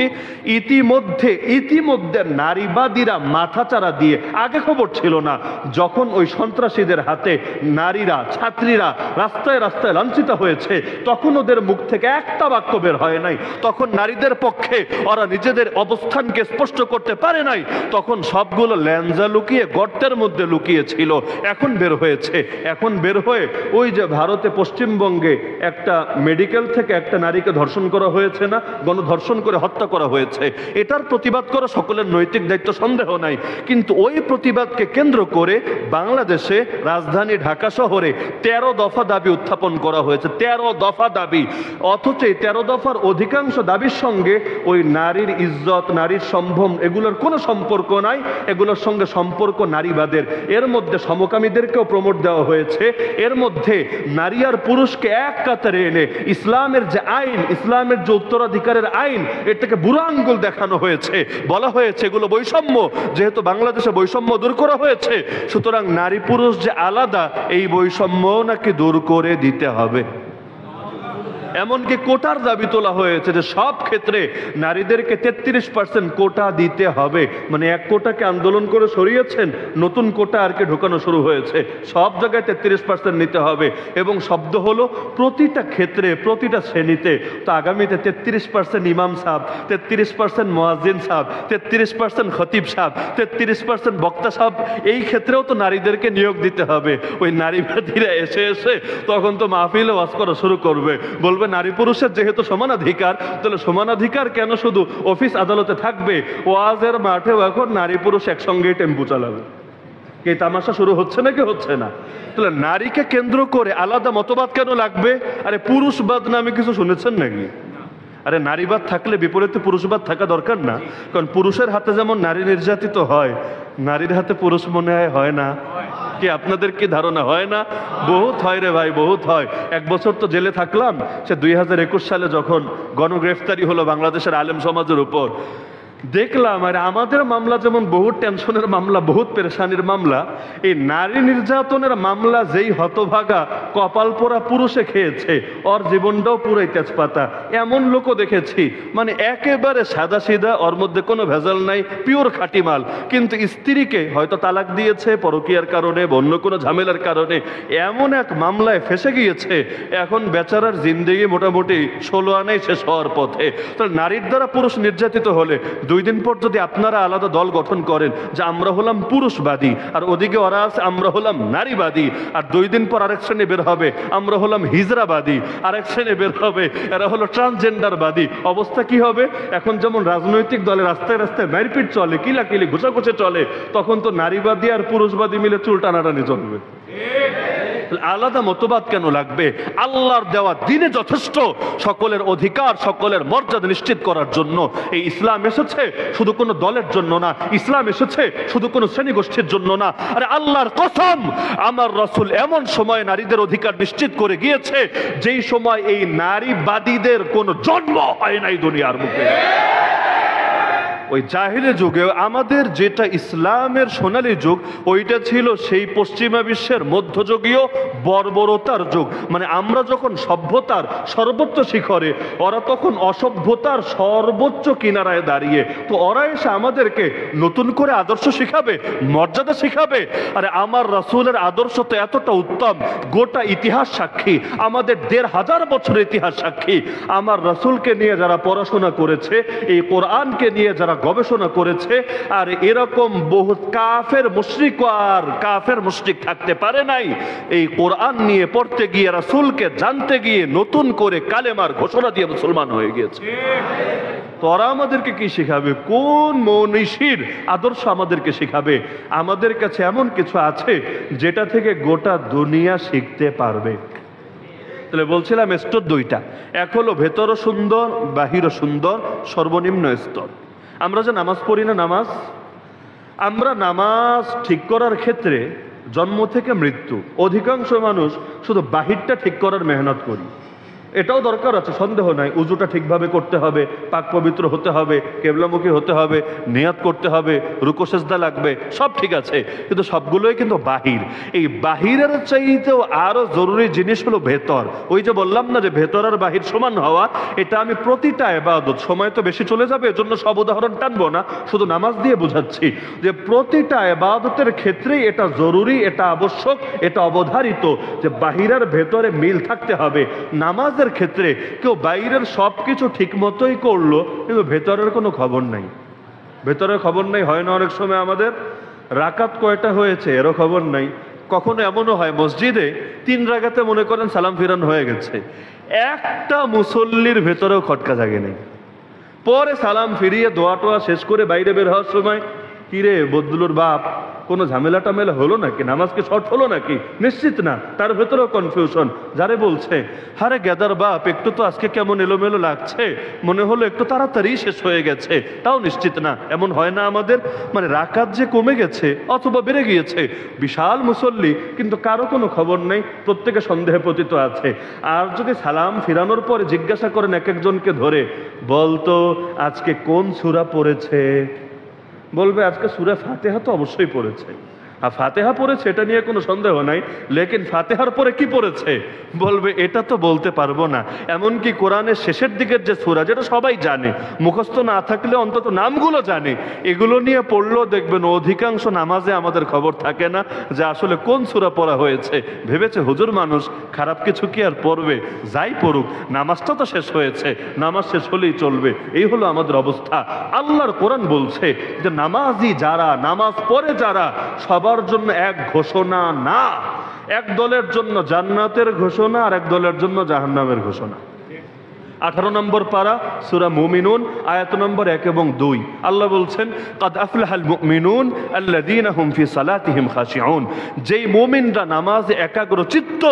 ইতিমধ্যে নারীবাদীরা মাথাচাড়া দিয়ে, আগে খবর ছিল না, যখন ওই সন্ত্রাসীদের হাতে নারীরা, ছাত্রীরা রাস্তায় রাস্তায় লাঞ্ছিত হয়েছে, তখন ওদের মুখ থেকে একটা বাক্য বের হয় নাই। তখন নারীদের পক্ষে ওরা নিজেদের অবস্থানকে স্পষ্ট করতে পারে নাই, তখন সবগুলো ল্যাঞ্জা লুকিয়ে গর্তের মধ্যে লুকিয়েছিল। এখন বের হয়েছে, এখন বের হয়ে ওই যে ভারতে পশ্চিমবঙ্গে একটা মেডিকেল থেকে একটা নারীকে ধর্ষণ করা হয়েছে না, গণধর্ষণ করে হত্যা করা হয়েছে, এটার প্রতিবাদ করা সকলের নৈতিক দায়িত্ব, সন্দেহ নাই। কিন্তু ওই প্রতিবাদকে কেন্দ্র করে বাংলাদেশে রাজধানী ঢাকা শহরে 13 দফা দাবি উত্থাপন করা হয়েছে, 13 দফা দাবি। অথচ এই 13 দফার অধিকাংশ দাবির সঙ্গে ওই নারীর ইজ্জত, নারীর সম্ভ্রম, এগুলোর কোনো সম্পর্ক নাই। এগুলোর সঙ্গে সম্পর্ক নারীবাদের। এর মধ্যে সমকামীদেরকেও প্রমোট দেওয়া হয়েছে, এর মধ্যে নারী আর পুরুষকে এক কাতারে এনে ইসলামের যে আইন, ইসলামের যে উত্তরাধিকারের আইন, এটাকে বুড়ো আঙ্গুল দেখানো হয়েছে। বলা হয়েছে এগুলো বৈষম্য, যেহেতু বাংলাদেশে বৈষম্য দূর করা হয়েছে, সুতরাং নারী পুরুষ যে আলাদা, এই বৈষম্য নাকি দূর করে দিতে হবে। এমনকি কোটার দাবি তোলা হয়েছে যে সব ক্ষেত্রে নারীদেরকে 33% কোটা দিতে হবে। মানে এক কোটাকে আন্দোলন করে সরিয়েছেন, নতুন কোটা আর কি ঢোকানো শুরু হয়েছে। সব জায়গায় 33% নিতে হবে, এবং শব্দ হলো প্রতিটা ক্ষেত্রে, প্রতিটা শ্রেণীতে। তো আগামীতে 33% ইমাম সাহেব, 33% মুয়াজ্জিন সাহেব, 33% খতিব সাহেব, 33% বক্তা সাহেব, এই ক্ষেত্রেও তো নারীদেরকে নিয়োগ দিতে হবে। ওই নারীবাদীরা এসে এসে তখন তো মাহফিলে ওয়াজ করা শুরু করবে, বলবে নারী পুরুষের যেহেতু সমানাধিকার, তাহলে সমানাধিকার কেন শুধু অফিস আদালতে থাকবে, ওয়াজের মাঠেও এখন নারী পুরুষ একসঙ্গে টেম্পু চালাবে। এই তামাশা শুরু হচ্ছে নাকি হচ্ছে না? তাহলে নারীকে কেন্দ্র করে আলাদা মতবাদ কেন লাগবে? আরে পুরুষবাদ নামে কিছু শুনেছেন নাকি? আরে নারীবাদ থাকলে বিপরীতে পুরুষবাদ থাকা দরকার না? কারণ পুরুষের হাতে যেমন নারী নির্যাতিত হয়, নারীর হাতে পুরুষ মনে হয় না? কি আপনাদের কি ধারণা হয় না? বহুত হয় রে ভাই, বহুত হয়। এক বছর তো জেলে থাকলাম, সে 2021 সালে যখন গণগ্রেফতারি হলো বাংলাদেশের আলেম সমাজের উপর, দেখলাম আর আমাদের মামলা যেমন বহুত টেনশনের মামলা, বহুত পেরেশানির মামলা, এই নারী নির্যাতনের মামলা যেই হতভাগা কপাল পোড়া পুরুষে খেয়েছে, ওর জীবনটাও পুরাই তেজপাতা। এমন লোকও দেখেছি, মানে একেবারে সাদা সিধা, ওর মধ্যে কোনো ভেজাল নাই, পিওর খাঁটি মাল। কিন্তু স্ত্রীকে হয়তো তালাক দিয়েছে পরকীয়ার কারণে, অন্য কোনো ঝামেলার কারণে, এমন এক মামলায় ফেসে গিয়েছে, এখন বেচারার জিন্দেগি মোটামুটি 16 আনাই শেষ হওয়ার পথে। তাহলে নারীর দ্বারা পুরুষ নির্যাতিত হলে 2 দিন পর যদি আপনারা আলাদা দল গঠন করেন যে আমরা হলাম পুরুষবাদী, আর ওদিকে ওরা আছে আমরা হলাম নারীবাদী, আর 2 দিন পর আরেক শ্রেণী বের হবে আমরা হলাম হিজরাবাদী, আরেক শ্রেণী বের হবে এরা হলো ট্রান্সজেন্ডারবাদী, অবস্থা কি হবে? এখন যেমন রাজনৈতিক দলে রাস্তায় রাস্তায় মারপিট চলে, কিলাকিলি ঘুষাঘুষি চলে, তখন তো নারীবাদী আর পুরুষবাদী মিলে চুল টানাটানি চলবে। আলাদা মতবাদ কেন লাগবে? আল্লাহর দেওয়া দিনে যথেষ্ট সকলের অধিকার, সকলের মর্যাদা নিশ্চিত করার জন্য। এই ইসলাম এসেছে শুধু কোনো দলের জন্য না, ইসলাম এসেছে শুধু কোনো শ্রেণীগোষ্ঠীর জন্য না। আরে আল্লাহর কসম, আমার রাসূল এমন সময় নারীদের অধিকার নিশ্চিত করে গিয়েছে যেই সময় এই নারীবাদীদের কোনো জন্ম হয় নাই দুনিয়ার মুখে। ওই জাহিলি যুগে আমাদের যেটা ইসলামের সোনালী যুগ, ওইটা ছিল সেই পশ্চিমা বিশ্বের মধ্যযুগীয় বর্বরতার যুগ। মানে আমরা যখন সভ্যতার সর্বোচ্চ শিখরে, ওরা তখন অসভ্যতার সর্বোচ্চ কিনারায় দাঁড়িয়ে। তো ওরা এসে আমাদেরকে নতুন করে আদর্শ শিখাবে, মর্যাদা শিখাবে। আরে আমার রাসূলের আদর্শ তো এতটা উত্তম, গোটা ইতিহাস সাক্ষী, আমাদের 1500 বছরের ইতিহাস সাক্ষী। আমার রাসূলকে নিয়ে যারা পড়াশোনা করেছে, এই কোরআনকে নিয়ে যারা গবেষণা করেছে, আর এরকম বহু কাফের মুশরিক আর কাফের মুশরিক থাকতে পারে নাই এই কোরআন নিয়ে পড়তে গিয়ে, রাসূলকে জানতে গিয়ে নতুন করে কালেমার ঘোষণা দিয়ে মুসলমান হয়ে গিয়েছে। তোরা আমাদেরকে কি শিখাবে? কোন মনীষীর আদর্শ আমাদেরকে শিখাবে? আমাদের কাছে এমন কিছু আছে যেটা থেকে গোটা দুনিয়া শিখতে পারবে। তাহলে বলছিলাম স্তর 2টা, এক হলো ভেতরও সুন্দর, বাহিরও সুন্দর, সর্বনিম্ন স্তর। আমরা যে নামাজ পড়ি না, নামাজ আমরা নামাজ ঠিক করার ক্ষেত্রে জন্ম থেকে মৃত্যু অধিকাংশ মানুষ শুধু বাহিরটা ঠিক করার মেহনত করি। এটাও দরকার আছে, সন্দেহ নাই। উজুটা ঠিকভাবে করতে হবে, পাক পবিত্র হতে হবে, কেবলামুখী হতে হবে, নিয়াত করতে হবে, রুকু সেজদা লাগবে, সব ঠিক আছে, কিন্তু সবগুলোই কিন্তু বাহির। এই বাহিরের চাইতেও আরো জরুরি জিনিস হলো ভেতর। ওই যে বললাম না যে ভেতর আর বাহির সমান হওয়া, এটা আমি প্রতিটা ইবাদত, সময় তো বেশি চলে যাবে এজন্য সব উদাহরণ টানবো না, শুধু নামাজ দিয়ে বোঝাচ্ছি যে প্রতিটা ইবাদতের ক্ষেত্রেই এটা জরুরি, এটা আবশ্যক, এটা অবধারিত যে বাহিরের ভেতরে মিল থাকতে হবে। নামাজ ক্ষেত্রে কেউ বাইরের সবকিছু ঠিক মতোই করলো কিন্তু ভেতরের কোনো খবর নাই, ভেতরের খবর নাই। হয় না অনেক সময় আমাদের রাকাত কয়টা হয়েছে এরও খবর নাই। কখনো এমনও হয় মসজিদে 3 রাকাতে মনে করেন সালাম ফিরান হয়ে গেছে, একটা মুসল্লির ভেতরেও খটকা জাগে নেই। পরে সালাম ফিরিয়ে দোয়া টোয়া শেষ করে বাইরে বের হওয়ার সময়, কিরে বদলুর বাপ, কোনো ঝামেলা টামেলা হলো নাকি, নামাজকে শর্ট হলো নাকি, নিশ্চিত না, তার ভেতরেও কনফিউশন। যারে বলছে হারে গেদার বাপ একটু তো আজকে কেমন এলোমেলো লাগছে, মনে হলো একটু তাড়াতাড়ি শেষ হয়ে গেছে, তাও নিশ্চিত না। এমন হয় না আমাদের? মানে রাকাত যে কমে গেছে অথবা বেড়ে গিয়েছে, বিশাল মুসল্লি কিন্তু কারো কোনো খবর নেই, প্রত্যেকে সন্দেহে পতিত আছে। আর যদি সালাম ফিরানোর পরে জিজ্ঞাসা করেন এক একজনকে ধরে, বলতো আজকে কোন সূরা পড়েছে, বলবে আজকে সূরা ফাতিহা তো অবশ্যই পড়েছে। আর ফাতিহা পড়েছে এটা নিয়ে কোনো সন্দেহ নাই, লেকিন ফাতিহার পরে কি পড়েছে বলবে এটা তো বলতে পারবো না। এমনকি কোরআনের শেষের দিকের যে সূরা, যেটা সবাই জানে, মুখস্থ না থাকলে অন্তত নামগুলো জানে, এগুলো নিয়ে পড়লেও দেখবেন অধিকাংশ নামাজে আমাদের খবর থাকে না যে আসলে কোন সূরা পড়া হয়েছে। ভেবেছে হুজুর মানুষ, খারাপ কিছু কি আর পড়বে, যাই পড়ুক, নামাজটা তো শেষ হয়েছে, নামাজ শেষ হলেই চলবে। এই হলো আমাদের অবস্থা। আল্লাহর কোরআন বলছে যে নামাজি যারা, নামাজ পড়ে যারা, সবার জন্য এক ঘোষণা না, এক দলের জন্য জান্নাতের ঘোষণা আর এক দলের জন্য জাহান্নামের ঘোষণা। 18 নম্বর পারা সূরা মুমিনুন আয়াত নম্বর 1 এবং 2 আল্লাহ বলছেন কাদ আফলাহাল মুমিনুন আল্লাযীনা হুম ফি সালাতিহিম খাশিউন, যেই মুমিনরা নামাজে একাগ্রচিত্ত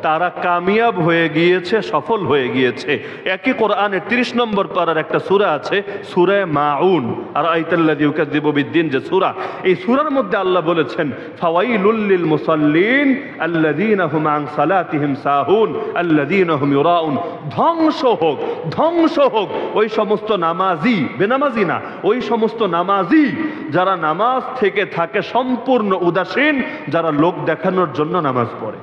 তারা কামিয়াব হয়ে গিয়েছে, সফল হয়ে গিয়েছে। একই কোরআনের 30 নম্বর পারার একটা সূরা আছে, সূরা মাউন, আর আইতাল্লাযী ইউকাযযিবু বিদ্দিন যে সূরা, এই সূরার মধ্যে আল্লাহ বলেছেন ফাওয়াইলুল লিল মুসাল্লিন আল্লাযীনা হুম আন সালাতিহিম সাহুন আল্লাযীনা হুম ইউরাউন, ধ্বংস হোক, ধ্বংস হোক ওই সমস্ত নামাজি, বেনামাজি না, ওই সমস্ত নামাজি যারা নামাজ থেকে থাকে সম্পূর্ণ উদাসীন, যারা লোক দেখানোর জন্য নামাজ পড়ে।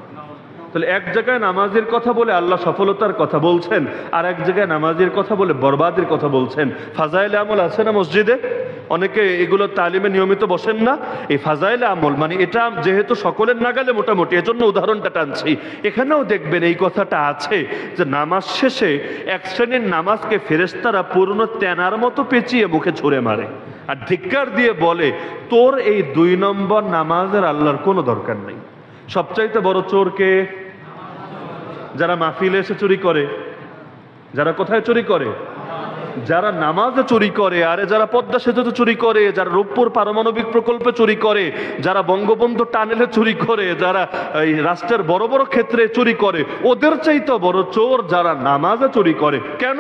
তাহলে এক জায়গায় নামাজের কথা বলে আল্লাহ সফলতার কথা বলছেন, আর এক জায়গায় নামাজের কথা বলে বরবাদের কথা বলছেন। ফাজাইলে আমল আছে না মসজিদে, অনেকে এগুলো তালিমে নিয়মিত বসেন না। এই ফাজাইলে আমল মানে এটা যেহেতু সকলের নাগালে মোটামুটি, এজন্য উদাহরণটা টানছি। এখানেও দেখবেন এই কথাটা আছে যে নামাজ শেষে এক শ্রেণীর নামাজকে ফেরেশতারা পূর্ণ তেনার মতো পেঁচিয়ে মুখে ছুঁড়ে মারে আর ধিক্কার দিয়ে বলে তোর এই 2 নম্বর নামাজের আল্লাহর কোনো দরকার নেই। সবচাইতে বড় চোরকে যারা মাহফিলে এসে চুরি করে, যারা কোথায় চুরি করে, যারা নামাজে চুরি করে, আরে যারা পদ্মা সেতুতে চুরি করে, যারা রূপপুর পারমাণবিক প্রকল্পে চুরি করে, যারা বঙ্গবন্ধু টানেলে চুরি করে, যারা এই রাষ্ট্রের বড় বড় ক্ষেত্রে চুরি করে, ওদের চাইতে বড় চোর যারা নামাজে চুরি করে। কেন?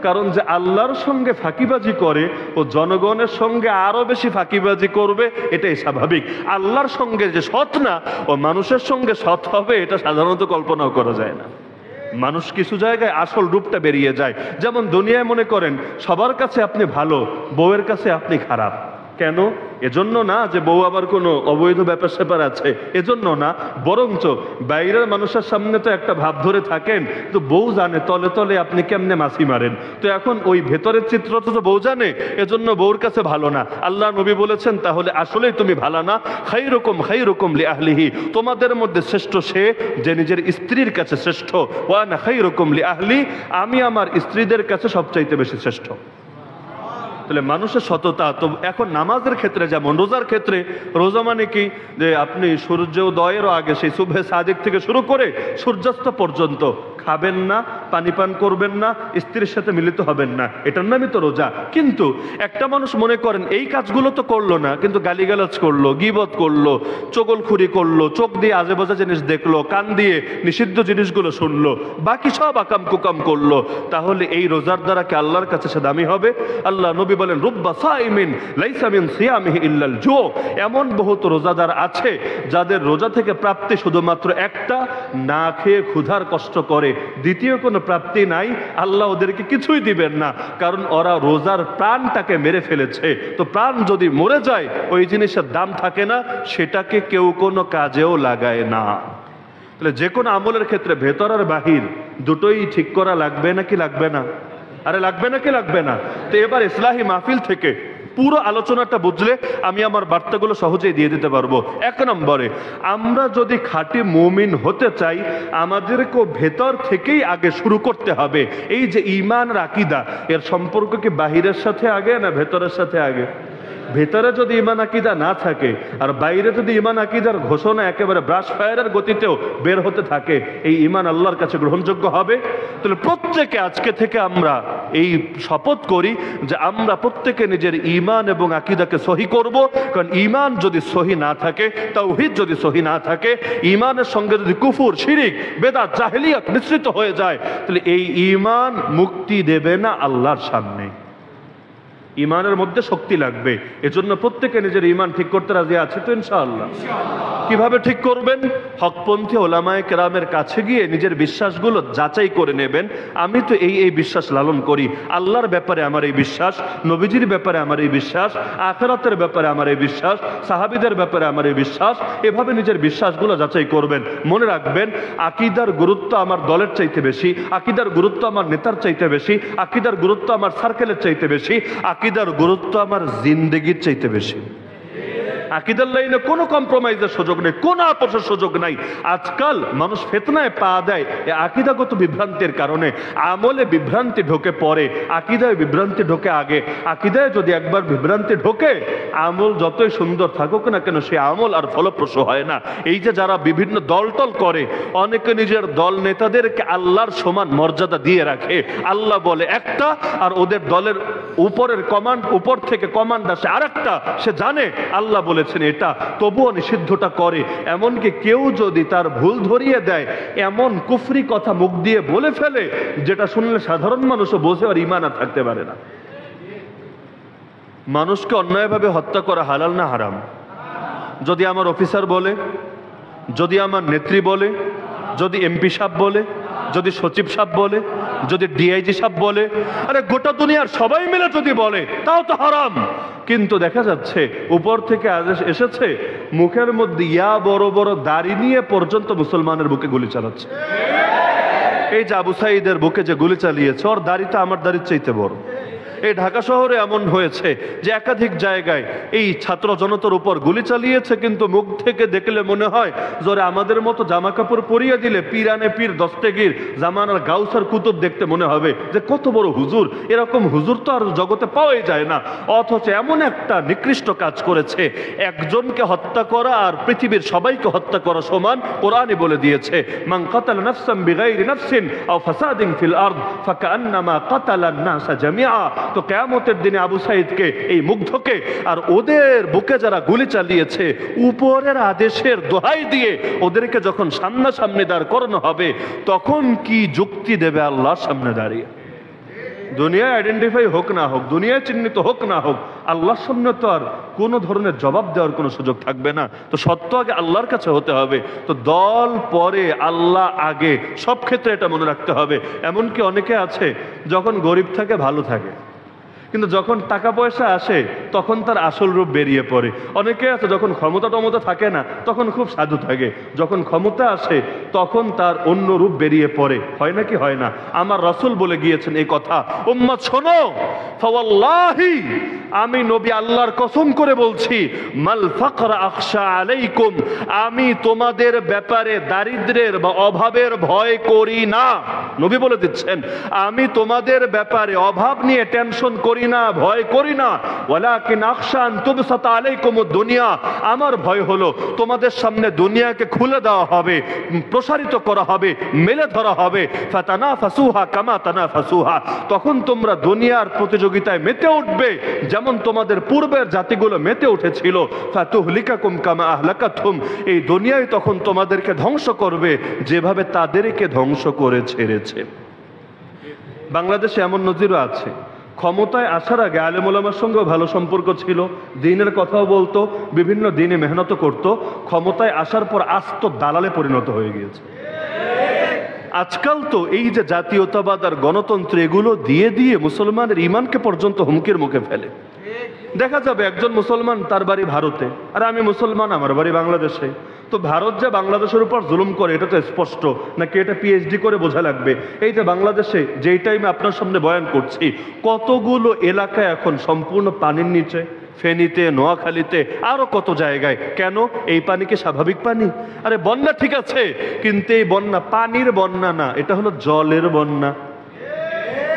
কারণ যে আল্লাহর সঙ্গে ফাঁকিবাজি করে ও জনগণের সঙ্গে আরো বেশি ফাঁকিবাজি করবে, এটাই স্বাভাবিক। আল্লাহর সঙ্গে যে সৎ না, ও মানুষের সঙ্গে সৎ হবে, এটা সাধারণত কল্পনাও করা যায় না। মানুষ কিছু জায়গায় আসল রূপটা বেরিয়ে যায়। যেমন দুনিয়ায় মনে করেন সবার কাছে আপনি ভালো, বউয়ের কাছে আপনি খারাপ। কেন? এজন্য না যে বউ আবার কোনো অবৈধ ব্যাপার স্যাপার আছে, এজন্য না, বরঞ্চ বাইরের মানুষের সামনে তো একটা ভাব ধরে থাকেন, তো বউ জানে তলে তলে আপনি কেমনে মাছি মারেন। তো এখন ওই ভেতরের চিত্রটা তো বউ জানে, এজন্য বউর কাছে ভালো না। আল্লাহ নবী বলেছেন তাহলে আসলেই তুমি ভালো না। খাইরুকুম লিআহলিহি, তোমাদের মধ্যে শ্রেষ্ঠ সে যে নিজের স্ত্রীর কাছে শ্রেষ্ঠ। ওয়া আনা খাইরুকুম লিআহলি, আমি আমার স্ত্রীদের কাছে সবচাইতে বেশি শ্রেষ্ঠ। তাহলে মানুষের সততা তো এখন নামাজের ক্ষেত্রে যেমন, রোজার ক্ষেত্রে, রোজা মানে কি যে আপনি সূর্যোদয়েরও আগে সেই সুবহে সাদিক থেকে শুরু করে সূর্যাস্ত পর্যন্ত খাবেন না, পানি পান করবেন না, স্ত্রীর সাথে মিলিত হবেন না, এটার নামই তো রোজা। কিন্তু একটা মানুষ মনে করেন এই কাজগুলো তো করলো না, কিন্তু গালিগালাজ করলো, গীবত করলো, চগলখুরি করলো, চোখ দিয়ে আজে বাজে জিনিস দেখলো, কান দিয়ে নিষিদ্ধ জিনিসগুলো শুনলো, বাকি সব আকাম কুকাম করলো, তাহলে এই রোজার দ্বারা কি আল্লাহর কাছে সে দামি হবে? আল্লাহ নবী বলেন, রুব্বা সাইমিন লাইসা মিন সিয়ামিহি ইল্লাল জু। এমন বহুত রোজাদার আছে যাদের রোজা থেকে প্রাপ্তি শুধুমাত্র একটা, না খেয়ে ক্ষুধার কষ্ট করে, দ্বিতীয় কোনো প্রাপ্তি নাই। আল্লাহ ওদেরকে কিছুই দিবেন না, কারণ ওরা রোজার প্রাণটাকে মেরে ফেলেছে। তো প্রাণ যদি মরে যায়, ওই জিনিসের দাম থাকে না, সেটাকে কেউ কোনো কাজেও লাগায় না। তাহলে যে কোনো আমলের ক্ষেত্রে ভেতর আর বাহির দুটোই ঠিক করা লাগবে নাকি লাগবে না? আরে লাগবে নাকি লাগবে না? তো এবার ইসলাহি মাহফিল থেকে পুরো আলোচনাটা বুঝলে আমি আমার বার্তাগুলো সহজেই দিয়ে দিতে পারবো। এক নম্বরে, আমরা যদি খাঁটি মুমিন হতে চাই, আমাদেরকে ভেতর থেকেই আগে শুরু করতে হবে। এই যে ঈমান আর আকীদা, এর সম্পর্ক কি বাহিরের সাথে আগে না ভেতরের সাথে আগে? ভেতরে যদি ঈমান আকীদা না থাকে আর বাইরে যদি ঈমান আকীদার ঘোষণা একেবারে ব্রাশ ফায়ারের গতিতেও বের হতে থাকে, এই ঈমান আল্লাহর কাছে গ্রহণযোগ্য হবে? তাহলে প্রত্যেকে আজকে থেকে আমরা এই শপথ করি যে আমরা প্রত্যেকে নিজের ঈমান এবং আকীদাকে সহি করব। কারণ ঈমান যদি সহি না থাকে, তাওহীদ যদি সহি না থাকে, ঈমানের সঙ্গে যদি কুফর, শিরিক, বেদাত, জাহেলিয়াত মিশ্রিত হয়ে যায়, তাহলে এই ঈমান মুক্তি দেবে না আল্লাহর সামনে। ঈমানের মধ্যে শক্তি লাগবে। এজন্য প্রত্যেকে নিজের ঈমান ঠিক করতে রাজি আছে তো ইনশাআল্লাহ? কিভাবে ঠিক করবেন? হকপন্থী ওলামায়ে কেরামের কাছে গিয়ে নিজের বিশ্বাসগুলো যাচাই করে নেবেন। আমি তো এই বিশ্বাস লালন করি, আল্লাহর ব্যাপারে আমার এই বিশ্বাস, নবীজির ব্যাপারে আমার এই বিশ্বাস, আখিরাতের ব্যাপারে আমার এই বিশ্বাস, সাহাবীদের ব্যাপারে আমার এই বিশ্বাস। এভাবে নিজের বিশ্বাসগুলো যাচাই করবেন। মনে রাখবেন, আকীদার গুরুত্ব আমার দলের চাইতে বেশি, আকীদার গুরুত্ব আমার নেতার চাইতে বেশি, আকীদার গুরুত্ব আমার সার্কেলের চাইতে বেশি, আকীদার গুরুত্ব আমার জিন্দেগির চাইতে বেশি। আকীদার লাইনে কোনো কম্প্রোমাইজের সুযোগ নেই, কোনো আপোষের সুযোগ নাই। আজকাল মানুষ ফিতনায় পা দেয় এই আকীদাগত বিভ্রান্তির কারণে। আমলে বিভ্রান্তি ঢোকে পরে, আকীদায় বিভ্রান্তি ঢোকে আগে। আকীদায় যদি একবার বিভ্রান্তি ঢোকে, আমল যতই সুন্দর থাকুক না কেন, সে আমল আর ফলপ্রসূ হয় না। এই যে যারা বিভিন্ন দলটল করে, অনেকে নিজের দল নেতাদেরকে আল্লাহর সমান মর্যাদা দিয়ে রাখে। আল্লাহ বলে একটা, আর ওদের দলের উপরের কমান্ড, উপর থেকে কমান্ড আসে আরেকটা। সে জানে আল্লাহ বলেছেন এটা, তবুও নিষিদ্ধটা করে। এমনকি কেউ যদি তার ভুল ধরিয়ে দেয়, এমন কুফরি কথা মুখ দিয়ে বলে ফেলে যেটা শুনলে সাধারণ মানুষও বোঝে আর ঈমান আর থাকতে পারে না। মানুষকে অন্যায়ভাবে হত্যা করা হালাল না হারাম? যদি আমার অফিসার বলে, যদি আমার নেত্রী বলে, যদি এমপি সাহেব বলে, যদি সচিব সাহেব বলে, যদি ডিআইজি সাহেব বলে, আরে গোটা দুনিয়ার সবাই মিলে যদি বলে, তাও তো হারাম। কিন্তু দেখা যাচ্ছে উপর থেকে আদেশ এসেছে, মুখের মধ্যে ইয়া বড় বড় দাড়ি নিয়ে পর্যন্ত মুসলমানের বুকে গুলি চালাচ্ছে। এই যে আবু সাঈদের বুকে যে গুলি চালিয়েছে, ওর দাড়িটা আমার দাড়ির চাইতে বড়। এই ঢাকা শহরে এমন হয়েছে যে একাধিক জায়গায় এই ছাত্র জনতার উপর গুলি চালিয়েছে, কিন্তু মুখ থেকে দেখলে মনে হয় জোরে আমাদের মতো জামা কাপড় পরিয়ে দিলে পীরানে পীর দস্তেগীর জামানার গাউসার কুতুব দেখতে মনে হবে যে কত বড় হুজুর। এরকম হুজুর তো আর জগতে পাওয়াই যায় না। অথচ এমন একটা নিকৃষ্ট কাজ করেছে, একজনকে হত্যা করা আর পৃথিবীর সবাইকে হত্যা করা সমান। কোরআনই বলে দিয়েছে, মান কাতালা নাফসান বিগাইরি নাফসিন আও ফাসাদিন ফিল আরদ ফাকান্নামা কাতালান নাসা জামিআ। তো কিয়ামতের দিনে আবু সাঈদকে, এই মুগ্ধকে, আর ওদের বুকে যারা গুলি চালিয়েছে, উপরের আদেশের দোহাই দিয়ে ওদেরকে যখন সামনাসামনি দাঁড় করানো হবে, তখন কি যুক্তি দেবে আল্লাহর সামনে দাঁড়িয়ে? দুনিয়ায় আইডেন্টিফাই হোক না হোক, দুনিয়ায় চিহ্নিত হোক না হোক, আল্লাহর সামনে তো আর কোনো ধরনের জবাব দেওয়ার কোনো সুযোগ থাকবে না। তো সত্য আগে আল্লাহর কাছে হতে হবে। তো দল পরে, আল্লাহ আগে, সব ক্ষেত্রে এটা মনে রাখতে হবে। এমনকি অনেকে আছে যখন গরিব থাকে ভালো থাকে, কিন্তু যখন টাকা পয়সা আসে তখন তার আসল রূপ বেরিয়ে পড়ে। অনেকে আছে যখন ক্ষমতা থাকে না তখন খুব সাধু থাকে, যখন ক্ষমতা আসে তখন তার অন্য রূপ বেরিয়ে পড়ে। হয় নাকি হয় না? আমার রাসূল বলে গিয়েছেন এই কথা, উম্মত শোনো, ফাওয়াল্লাহি, আমি নবী আল্লাহর কসম করে বলছি, মাল ফাকরা আখশা আলাইকুম, আমি তোমাদের ব্যাপারে দারিদ্র্যের বা অভাবের ভয় করি না। নবী বলে দিচ্ছেন, আমি তোমাদের ব্যাপারে অভাব নিয়ে টেনশন করি না, ভয় করি না। ওয়ালাকিন আখশা আন তুবসাতা আলাইকুমুদ দুনিয়া, আমার ভয় হলো তোমাদের সামনে দুনিয়াকে খুলে দেওয়া হবে, প্রসারিত করা হবে, মেলে ধরা হবে। ফাতানাফাসুহা কামা তানাফাসুহা, তখন তোমরা দুনিয়ার প্রতিযোগিতায় মেতে উঠবে যেমন তোমাদের পূর্বের জাতিগুলো মেতে উঠেছিল। ফাতুহলিকাকুম কামা আহলাকাতহুম, এই দুনিয়ায় তখন তোমাদেরকে ধ্বংস করবে যেভাবে তাদেরকে ধ্বংস করে ছেড়েছে। বাংলাদেশে এমন নজিরও আছে, ক্ষমতায় আসার আগে আলেম ওলামার সঙ্গেও ভালো সম্পর্ক ছিল, দ্বীনের কথাও বলতো, বিভিন্ন দিনে মেহনত করত, ক্ষমতায় আসার পর আস্ত দালালে পরিণত হয়ে গিয়েছে। আজকাল তো এই যে জাতীয়তাবাদ আর গণতন্ত্র এগুলো দিয়ে দিয়ে মুসলমানের ইমানকে পর্যন্ত হুমকির মুখে ফেলে। দেখা যাবে একজন মুসলমান তার বাড়ি ভারতে, আর আমি মুসলমান আমার বাড়ি বাংলাদেশে, তো ভারত যে বাংলাদেশের উপর জুলুম করে এটা তো স্পষ্ট, নাকি এটা পিএইচডি করে বোঝা লাগবে? এই যে বাংলাদেশে যেই টাইমে আপনার সামনে বয়ান করছি, কতগুলো এলাকায় এখন সম্পূর্ণ পানির নিচে, ফেনীতে, নোয়াখালীতে, আরো কত জায়গায়। কেন? এই পানি কি স্বাভাবিক পানি? আরে বন্যা ঠিক আছে, কিন্তু এই বন্যা পানির বন্যা না, এটা হলো জলের বন্যা।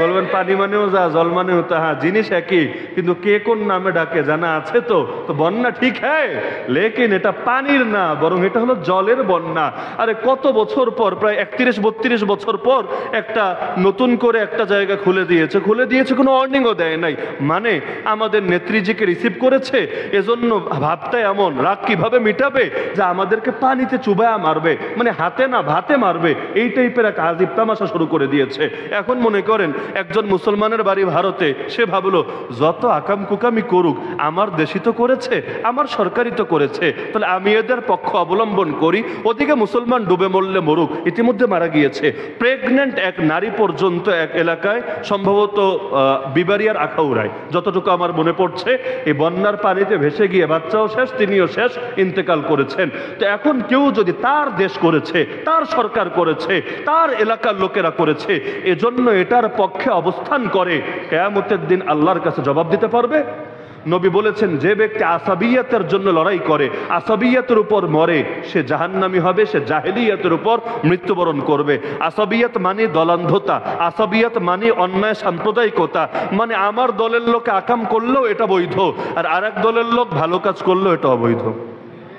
বলবেন পানি মানেও যা, জল মানেও তা, হ্যাঁ জিনিস একই, কিন্তু কে কোন নামে ডাকে জানা আছে তো? তো বন্যা ঠিক হ্যাঁ, লেকিন এটা পানির না, বরং এটা হলো জলের বন্যা। আরে কত বছর পর, প্রায় 31-32 বছর পর একটা নতুন করে একটা জায়গা খুলে দিয়েছে, কোনো ওয়ার্নিংও দেয় নাই। মানে আমাদের নেত্রীজিকে রিসিভ করেছে, এজন্য ভাবটা এমন, রাগ কিভাবে মিটাবে, যে আমাদেরকে পানিতে চুবায়া মারবে, মানে হাতে না ভাতে মারবে, এই টাইপের এক আজীব তামাশা শুরু করে দিয়েছে। এখন মনে করেন একজন মুসলমানের বাড়ি ভারতে, সে ভাবলো যত আকাম কুকামি করুক, আমার দেশই তো করেছে, আমার সরকারই তো করেছে, তাহলে আমি এদের পক্ষ অবলম্বন করি, ওদিকে মুসলমান ডুবে মরলে মরুক। ইতিমধ্যে মারা গিয়েছে প্রেগনেন্ট এক নারী পর্যন্ত এক এলাকায়, সম্ভবত বিবারিয়ার আখাউড়ায়, যতটুকু আমার মনে পড়ছে, এই বন্যার পানিতে ভেসে গিয়ে বাচ্চাও শেষ, তিনিও শেষ, ইন্তেকাল করেছেন। তো এখন কেউ যদি তার দেশ করেছে, তার সরকার করেছে, তার এলাকার লোকেরা করেছে, এজন্য এটার পক্ষে অবস্থান করে, কিয়ামতের দিন আল্লাহর কাছে জবাব দিতে পারবে। নবী বলেছেন, যে ব্যক্তি আসাবিয়াতের জন্য লড়াই করে, আসাবিয়াতের উপর মরে, সে জাহান্নামী হবে, সে জাহেলিয়াতের উপর মৃত্যুবরণ করবে। আসাবিয়াত মানে দলান্ধতা, আসাবিয়াত মানে অন্যায় সাম্প্রদায়িকতা, মানে আমার দলের লোক আকাম করলেও এটা বৈধ, আর আরেক দলের লোক ভালো কাজ করলেও এটা অবৈধ।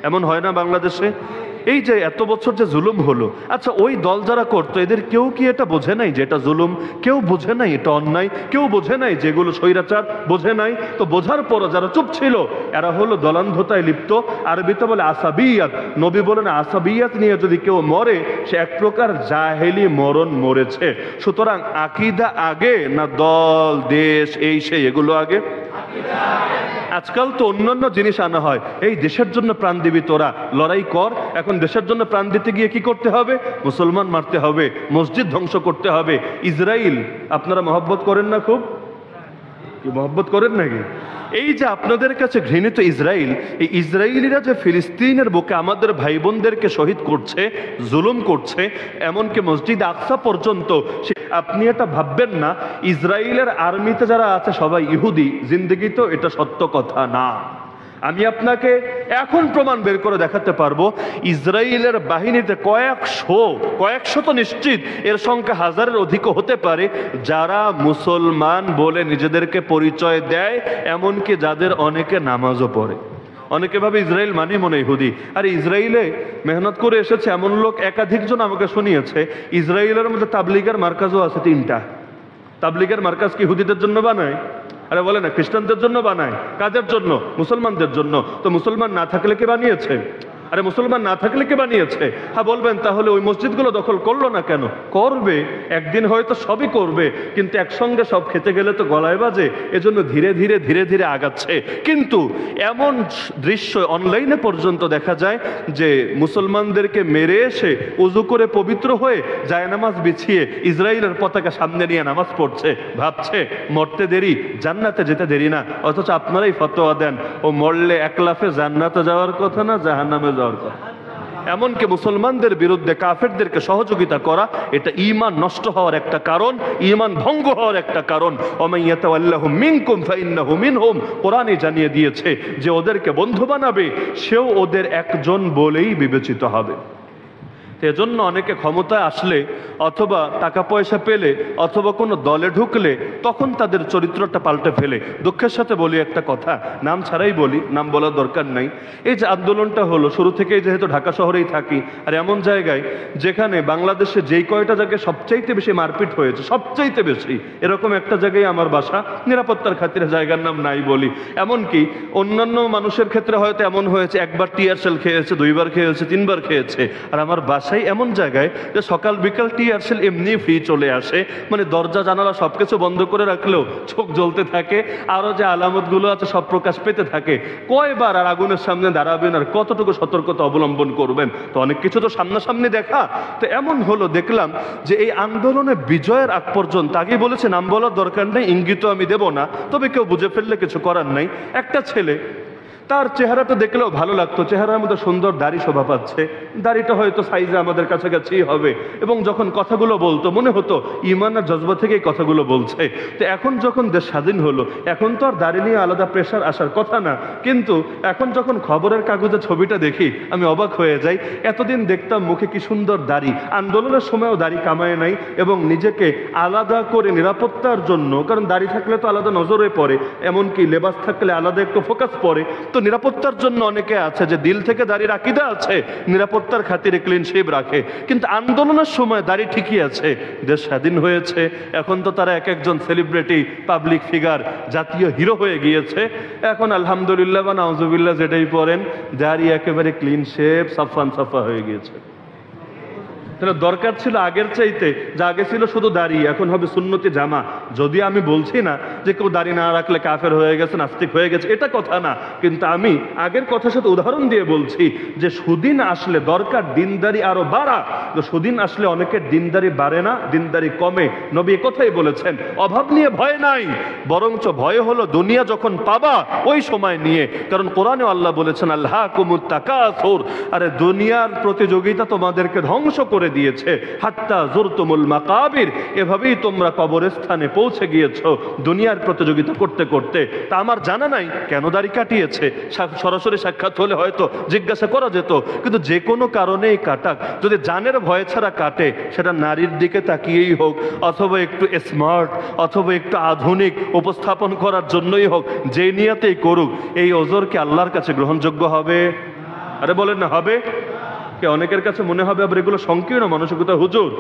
এমন হয় না বাংলাদেশে? এই যে এত বছর যে জুলুম হলো, আচ্ছা ওই দল যারা করতো, এদের কেউ কি এটা বোঝে নাই যে এটা জুলুম? কেউ বোঝে নাই এটা অন্যায়? কেউ বোঝে নাই যেগুলো স্বৈরাচার? বোঝে নাই। তো বোঝার পরও যারা চুপ ছিল, এরা হলো দলান্ধতায় লিপ্ত, আরবিতে বলে আসাবিয়াত। নবী বলেন আসাবিয়াত নিয়ে যদি কেউ মরে, সে এক প্রকার জাহেলি মরণ মরেছে। সুতরাং আকীদা আগে না দল, দেশ, এই সেই এগুলো আগে? আজকাল তো অন্যান্য জিনিস আনা হয়, এই দেশের জন্য প্রাণ দিবি তোরা, লড়াই কর। এখন দেশের জন্য প্রাণ দিতে গিয়ে কি করতে হবে? মুসলমান মারতে হবে, মসজিদ ধ্বংস করতে হবে। ইসরাইল আপনারা মহব্বত করেন না? খুব কি মহব্বত করেন নাকি? এই যে আপনাদের কাছে ঘৃণিত ইসরাইল, এই ইসরায়েলিরা যে ফিলিস্তিনের বুকে আমাদের ভাই বোনদেরকে শহীদ করছে, জুলুম করছে, এমনকি মসজিদ আকসা পর্যন্ত, আপনি এটা ভাববেন না ইসরায়েলের আর্মিতে যারা আছে সবাই ইহুদি। জিন্দেগিতেও এটা সত্য কথা না। আমি আপনাকে এখন প্রমাণ বের করে দেখাতে পারবো, ইসরায়েলের বাহিনীতে কয়েকশো তো নিশ্চিত, এর সংখ্যা হাজারের অধিকও হতে পারে, যারা মুসলমান বলে নিজেদেরকে পরিচয় দেয়, এমনকি যাদের অনেকে নামাজও পড়ে। অনেকে ভাবে ইসরায়েল মানে মনে ইহুদি। আর ইসরায়েলে মেহনত করে এসেছে এমন লোক একাধিকজন আমাকে শুনিয়েছে, ইসরায়েলের মধ্যে তাবলিগের মার্কাজও আছে 3টা। তাবলিগের মার্কাজ কি ইহুদিদের জন্য বানায়? আরে বলে না, খ্রিস্টানদের জন্য বানায়। কাদের জন্য? মুসলমানদের জন্য। তো মুসলমান না থাকলে কে বানিয়েছে? আরে মুসলমান না থাকলে কে বানিয়েছে? হ্যাঁ বলবেন, তাহলে ওই মসজিদগুলো দখল করলো না কেন? করবে, একদিন হয়তো সবই করবে, কিন্তু একসঙ্গে সব খেতে গেলে তো গলায় বাজে, এজন্য ধীরে ধীরে ধীরে ধীরে আগাচ্ছে। কিন্তু এমন দৃশ্য অনলাইনে পর্যন্ত দেখা যায় যে মুসলমানদেরকে মেরে এসে উজু করে পবিত্র হয়ে জায়নামাজ বিছিয়ে ইসরায়েলের পতাকা সামনে নিয়ে নামাজ পড়ছে, ভাবছে মরতে দেরি, জান্নাতে যেতে দেরি না। অথচ আপনারাই ফতোয়া দেন ও মরলে এক লাফে জান্নাতে যাওয়ার কথা না, জাহান্নামে যাওয়ার কথা। এমনকি মুসলমানদের বিরুদ্ধে কাফেরদেরকে সহযোগিতা করা, এটা ঈমান নষ্ট হওয়ার একটা কারণ, ঈমান ভঙ্গ হওয়ার একটা কারণ। ওমান ইয়াতাওয়াল্লাহু মিনকুম ফাইন্নাহু মিনহুম, কোরআনে জানিয়ে দিয়েছে যে ওদেরকে বন্ধু বানাবে, সেও ওদের একজন বলেই বিবেচিত হবে। এজন্য অনেকে ক্ষমতায় আসলে অথবা টাকা পয়সা পেলে অথবা কোনো দলে ঢুকলে তখন তাদের চরিত্রটা পাল্টে ফেলে। দুঃখের সাথে বলি একটা কথা, নাম ছাড়াই বলি, নাম বলার দরকার নাই। এই যে আন্দোলনটা হলো, শুরু থেকেই যেহেতু ঢাকা শহরেই থাকি, আর এমন জায়গায় যেখানে বাংলাদেশে যেই কয়টা জায়গায় সবচাইতে বেশি মারপিট হয়েছে, সবচাইতে বেশি, এরকম একটা জায়গায় আমার বাসা। নিরাপত্তার খাতিরে জায়গার নাম নাই বলি। এমনকি অন্যান্য মানুষের ক্ষেত্রে হয়তো এমন হয়েছে একবার টিয়ার সেল খেয়েছে, দুইবার খেয়েছে, তিনবার খেয়েছে, আর আমার বাসায় এমন জায়গায় যে সকাল বিকাল টিয়ার সেল এমনি ফ্রি চলে আসে। মানে দরজা জানালা সবকিছু বন্ধ করে রাখলেও চোখ জ্বলতে থাকে, আরো যে আলামতগুলো আছে সব প্রকাশ পেতে থাকে। কয়বার আর আগুনের সামনে দাঁড়াবেন, আর কতটুকু সতর্কতা অবলম্বন করবেন? তো অনেক কিছু তো সামনাসামনি দেখা। তো এমন হলো, দেখলাম যে এই আন্দোলনে বিজয়ের আগ পর্যন্ত, আগে বলেছে নাম বলার দরকার নেই, ইঙ্গিত আমি দেব না, তবে কেউ বুঝে ফেললে কিছু করার নাই। একটা ছেলে, তার চেহারাটা দেখলেও ভালো লাগতো, চেহারার মধ্যে সুন্দর দাড়ি শোভা পাচ্ছে, দাড়িটা হয়তো সাইজে আমাদের কাছাকাছি হবে, এবং যখন কথাগুলো বলতো মনে হতো ইমান আর জজবা থেকেই কথাগুলো বলছে। তো এখন যখন দেশ স্বাধীন হলো, এখন তো আর দাড়ি নিয়ে আলাদা প্রেশার আসার কথা না, কিন্তু এখন যখন খবরের কাগজে ছবিটা দেখি আমি অবাক হয়ে যাই। এতদিন দেখতাম মুখে কি সুন্দর দাড়ি, আন্দোলনের সময়ও দাড়ি কামায় নাই, এবং নিজেকে আলাদা করে নিরাপত্তার জন্য, কারণ দাড়ি থাকলে তো আলাদা নজরে পড়ে, এমনকি লেবাস থাকলে আলাদা একটু ফোকাস পড়ে, তো নিরাপত্তার জন্য অনেকে আছে যে দিল থেকে দাড়ির আকীদা আছে, নিরাপত্তার খাতিরে ক্লিন শেভ রাখে, কিন্তু আন্দোলনের সময় দাড়ি ঠিকই আছে। দেশ স্বাধীন হয়েছে, এখন তো তারা এক একজন সেলিব্রিটি, পাবলিক ফিগার, জাতীয় হিরো হয়ে গিয়েছে। এখন আলহামদুলিল্লাহ বা নাউজুবিল্লাহ যেটাই পড়েন, দাড়ি একেবারে ক্লিন শেভ, সাফান সাফা হয়ে গিয়েছে। তাহলে দরকার ছিল আগের চাইতে, যা আগে ছিল শুধু দাড়ি, এখন হবে সুন্নতি জামা। যদি আমি বলছি না যে কেউ দাড়ি না রাখলে কাফের হয়ে গেছে, নাস্তিক হয়ে গেছে, এটা কথা না, কিন্তু আমি আগের কথার সাথে উদাহরণ দিয়ে বলছি যে সুদিন আসলে দরকার দিনদারি আরো বাড়া। তো সুদিন আসলে অনেকের দিনদারি বাড়ে না, দিনদারি কমে। নবী কথাই বলেছেন, অভাব নিয়ে ভয় নাই, বরঞ্চ ভয় হলো দুনিয়া যখন পাবা ওই সময় নিয়ে। কারণ কোরআনে আল্লাহ বলেছেন আল্লাহকুমুত তাকাসুর, আরে দুনিয়ার প্রতিযোগিতা তোমাদেরকে ধ্বংস করে দিয়েছে, হাত্তা জুরতুমুল মাকাবির, এভাবেই তোমরা কবরস্থানে পৌঁছে গিয়েছো দুনিয়ার প্রতিযোগিতা করতে করতে। তা আমার জানা নাই কেন দাড়ি কাটিয়েছে, সরাসরি সাক্ষাৎ হলে হয়তো জিজ্ঞাসা করা যেত, কিন্তু যে কোনো কারণেই কাটাক, যদি জানের ভয় ছাড়া কাটে, সেটা নারীর দিকে তাকিয়েই হোক, অথবা একটু স্মার্ট অথবা একটু আধুনিক উপস্থাপন করার জন্যই হোক, যে নিয়াতেই করুক, এই ওজর কি আল্লাহর কাছে গ্রহণযোগ্য হবে? আরে বলেন না, হবে? অনেকের কাছে মনে হবে আবার এগুলো সংকীর্ণ মানসিকতা, হুজুর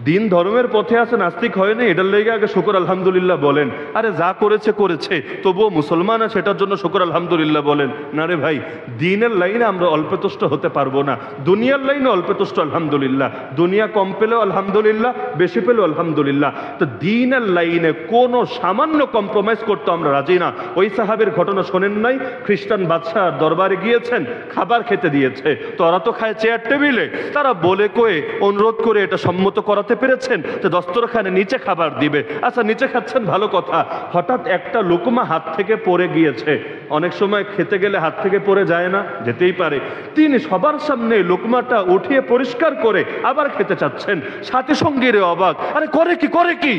দিন ধর্মের পথে আছে, নাস্তিক হয়নি, এটার লেগে আগে শুকর আলহামদুলিল্লাহ বলেন। আরে যা করেছে করেছে, তবুও মুসলমান আছে, সেটার জন্য শুকর আলহামদুলিল্লাহ বলেন। না রে ভাই, দিনের লাইনে আমরা অল্পতুষ্ট হতে পারবো না, দুনিয়ার লাইনে অল্পতুষ্ট আলহামদুলিল্লাহ, দুনিয়া কম পেলেও আলহামদুলিল্লাহ, বেশি পেলেও আলহামদুলিল্লাহ। তো দিনের লাইনে কোনো সামান্য কম্প্রোমাইজ করতে আমরা রাজি না। ওই সাহাবের ঘটনা শোনেন নাই? খ্রিস্টান বাদশাহ দরবারে গিয়েছেন, খাবার খেতে দিয়েছে, তো ওরা তো খায় চেয়ার টেবিলে, তারা বলে কয়ে অনুরোধ করে এটা সম্মত করাতে পেরেছেন যে দস্তরখানে নিচে খাবার দিবে। আচ্ছা নিচে খাচ্ছেন, ভালো কথা, হঠাৎ একটা লোকমা হাত থেকে পড়ে গিয়েছে। অনেক সময় খেতে গেলে হাত থেকে পড়ে যায় না, যেতেই পারে। তিনি সবার সামনে লোকমাটা উঠিয়ে পরিষ্কার করে আবার খেতে চাচ্ছেন, সাথে সঙ্গে রে অবাক, আরে করে কি করে কি?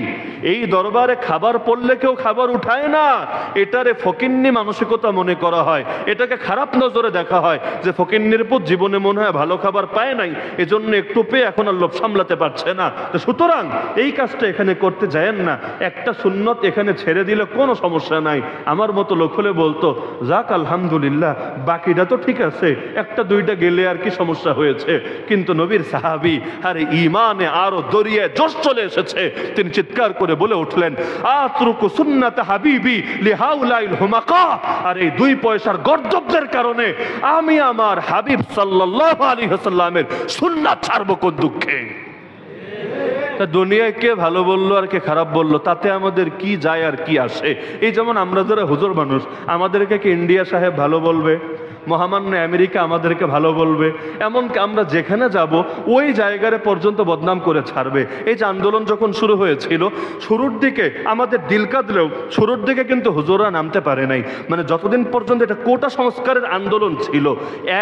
এই দরবারে খাবার পড়লে কেউ খাবার উঠায় না, এটারে ফকিন্নি মানসিকতা মনে করা হয়, এটাকে খারাপ নজরে দেখা হয় যে ফকিন্নির পুত জীবনে মনে হয় ভালো খাবার পায় নাই, এজন্য একটু পেয়ে এখন আর লোভ সামলাতে পারছে না। সুতরাং এই কাজটা এখানে করতে যায়েন না। একটা সুন্নত এখানে ছেড়ে দিলে কোনো সমস্যা নাই। আমার মতো লোক হলে বলতো যাক আলহামদুলিল্লাহ, বাকিটা তো ঠিক আছে, একটা দুইটা গেলে আর কি সমস্যা হয়েছে। কিন্তু নবীর সাহাবী আরে ইমানে আরো দরিয়ায় জোশ চলে এসেছে, তিনি চিৎকার করে বলে উঠলেন আতরুকু সুন্নাত হাবিবি লিহাউলাইল হুমাকা, আর এই দুই পয়সার গর্দবদের কারণে আমি আমার হাবিব সাল্লাল্লাহু আলাইহি ওয়াসাল্লামের সুন্নাত ছাড়বো কোন দুঃখে? দুনিয়ায় কে ভালো বললো আর কে খারাপ বললো তাতে আমাদের কি যায় আর কি আসে? এই যেমন আমরা যারা হুজুর মানুষ, আমাদেরকে কি ইন্ডিয়া সাহেব ভালো বলবে, মহামান্য আমেরিকা আমাদেরকে ভালো বলবে, এমনকি আমরা যেখানে যাব ওই জায়গায় পর্যন্ত বদনাম করে ছাড়বে। এই যে আন্দোলন যখন শুরু হয়েছিল, শুরুর দিকে আমাদের দিল কাঁদলেও শুরুর দিকে কিন্তু হুজুররা নামতে পারে নাই। মানে যতদিন পর্যন্ত এটা কোটা সংস্কারের আন্দোলন ছিল,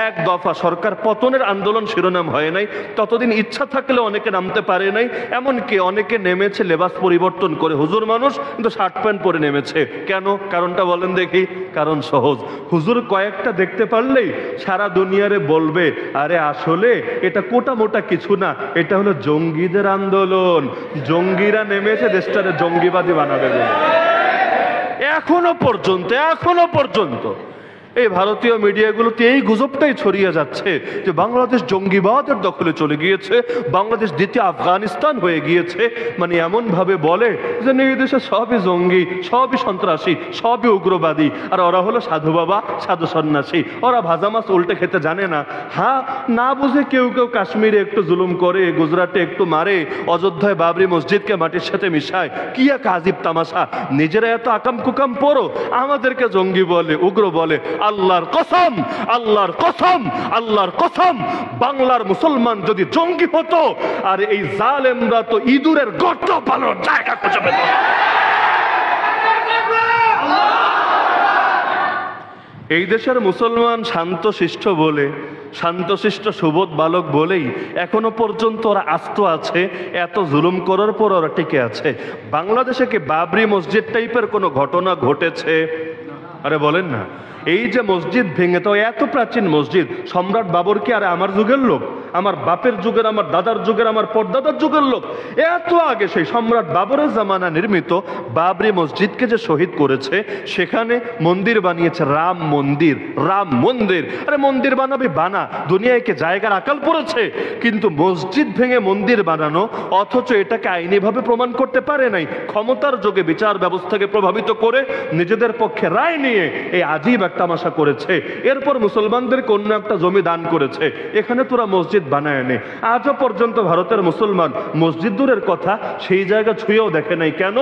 এক দফা সরকার পতনের আন্দোলন শিরোনাম হয় নাই, ততদিন ইচ্ছা থাকলেও অনেকে নামতে পারে নাই। এমনকি অনেকে নেমেছে লেবাস পরিবর্তন করে, হুজুর মানুষ কিন্তু শার্ট প্যান্ট পরে নেমেছে। কেন? কারণটা বলেন দেখি। কারণ সহজ, হুজুর কয়েকটা দেখতে পারলেই সারা দুনিয়ারে বলবে আরে আসলে এটা কোটা মোটা কিছু না, এটা হলো জঙ্গিদের আন্দোলন, জঙ্গিরা নেমেছে দেশটারে জঙ্গিবাদী বানাবে বলে। এখনো পর্যন্ত এই ভারতীয় মিডিয়াগুলোতে এই গুজবটাই ছড়িয়ে যাচ্ছে যে বাংলাদেশ জঙ্গিবাদের দখলে চলে গিয়েছে, বাংলাদেশ দ্বিতীয় আফগানিস্তান হয়ে গিয়েছে। মানে এমন ভাবে বলে যে এই দেশে সবই জঙ্গি, সবই সন্ত্রাসী, সবই উগ্রবাদী, আর ওরা হলো সাধু বাবা, সাধু সন্ন্যাসী, ওরা ভাজা মাছ উল্টে খেতে জানে না। হ্যাঁ, না বুঝে কেউ কেউ কাশ্মীরে একটু জুলুম করে, গুজরাটে একটু মারে, অযোধ্যায় বাবরি মসজিদকে মাটির সাথে মিশায়, কি এক আজীব তামাশা। নিজেরা এত আকাম কুকাম পড়ো, আমাদেরকে জঙ্গি বলে, উগ্র বলে। আল্লাহর কসম, আল্লাহর কসম, আল্লাহর কসম, বাংলার মুসলমান যদি জঙ্গি হতো আর এই জালেমরা তো ইঁদুরের গর্ত পালানোর জায়গা খুঁজে পেত। এই দেশের মুসলমান শান্তশিষ্ট বলে, শান্তশিষ্ট সুবোধ বালক বলেই এখনো পর্যন্ত ওরা আস্ত আছে। এত জুলুম করার পর ওরা টিকে আছে। বাংলাদেশে কি বাবরি মসজিদ টাইপের কোনো ঘটনা ঘটেছে? আরে বলেন না, এই যে মসজিদ ভেঙে, তো এত প্রাচীন মসজিদ, সম্রাট বাবর কি আর আমার যুগের লোক? আমার বাপের যুগের, আমার দাদার যুগের, আমার পরদাদার যুগের লোক? এত আগে সেই সম্রাট বাবরের জামানা নির্মিত বাবরি মসজিদকে যে শহীদ করেছে, সেখানে মন্দির বানিয়েছে, রাম মন্দির, রাম মন্দির। আরে মন্দির বানাবে বানা, দুনিয়ায় কে জায়গার আকাল পড়েছে? কিন্তু মসজিদ ভেঙে মন্দির বানানো, অথচ এটাকে আইনিভাবে প্রমাণ করতে পারে নাই। ক্ষমতার যোগে বিচার ব্যবস্থাকে প্রভাবিত করে নিজেদের পক্ষে রায় নিয়ে এই আজীব একটা তামাশা করেছে। এরপর মুসলমানদেরকে অন্য একটা জমি দান করেছে, এখানে তোরা মসজিদ বানায় নে। আজও পর্যন্ত ভারতের মুসলমান মসজিদ দূরের কথা, সেই জায়গা ছুঁয়েও দেখে নাই। কেন?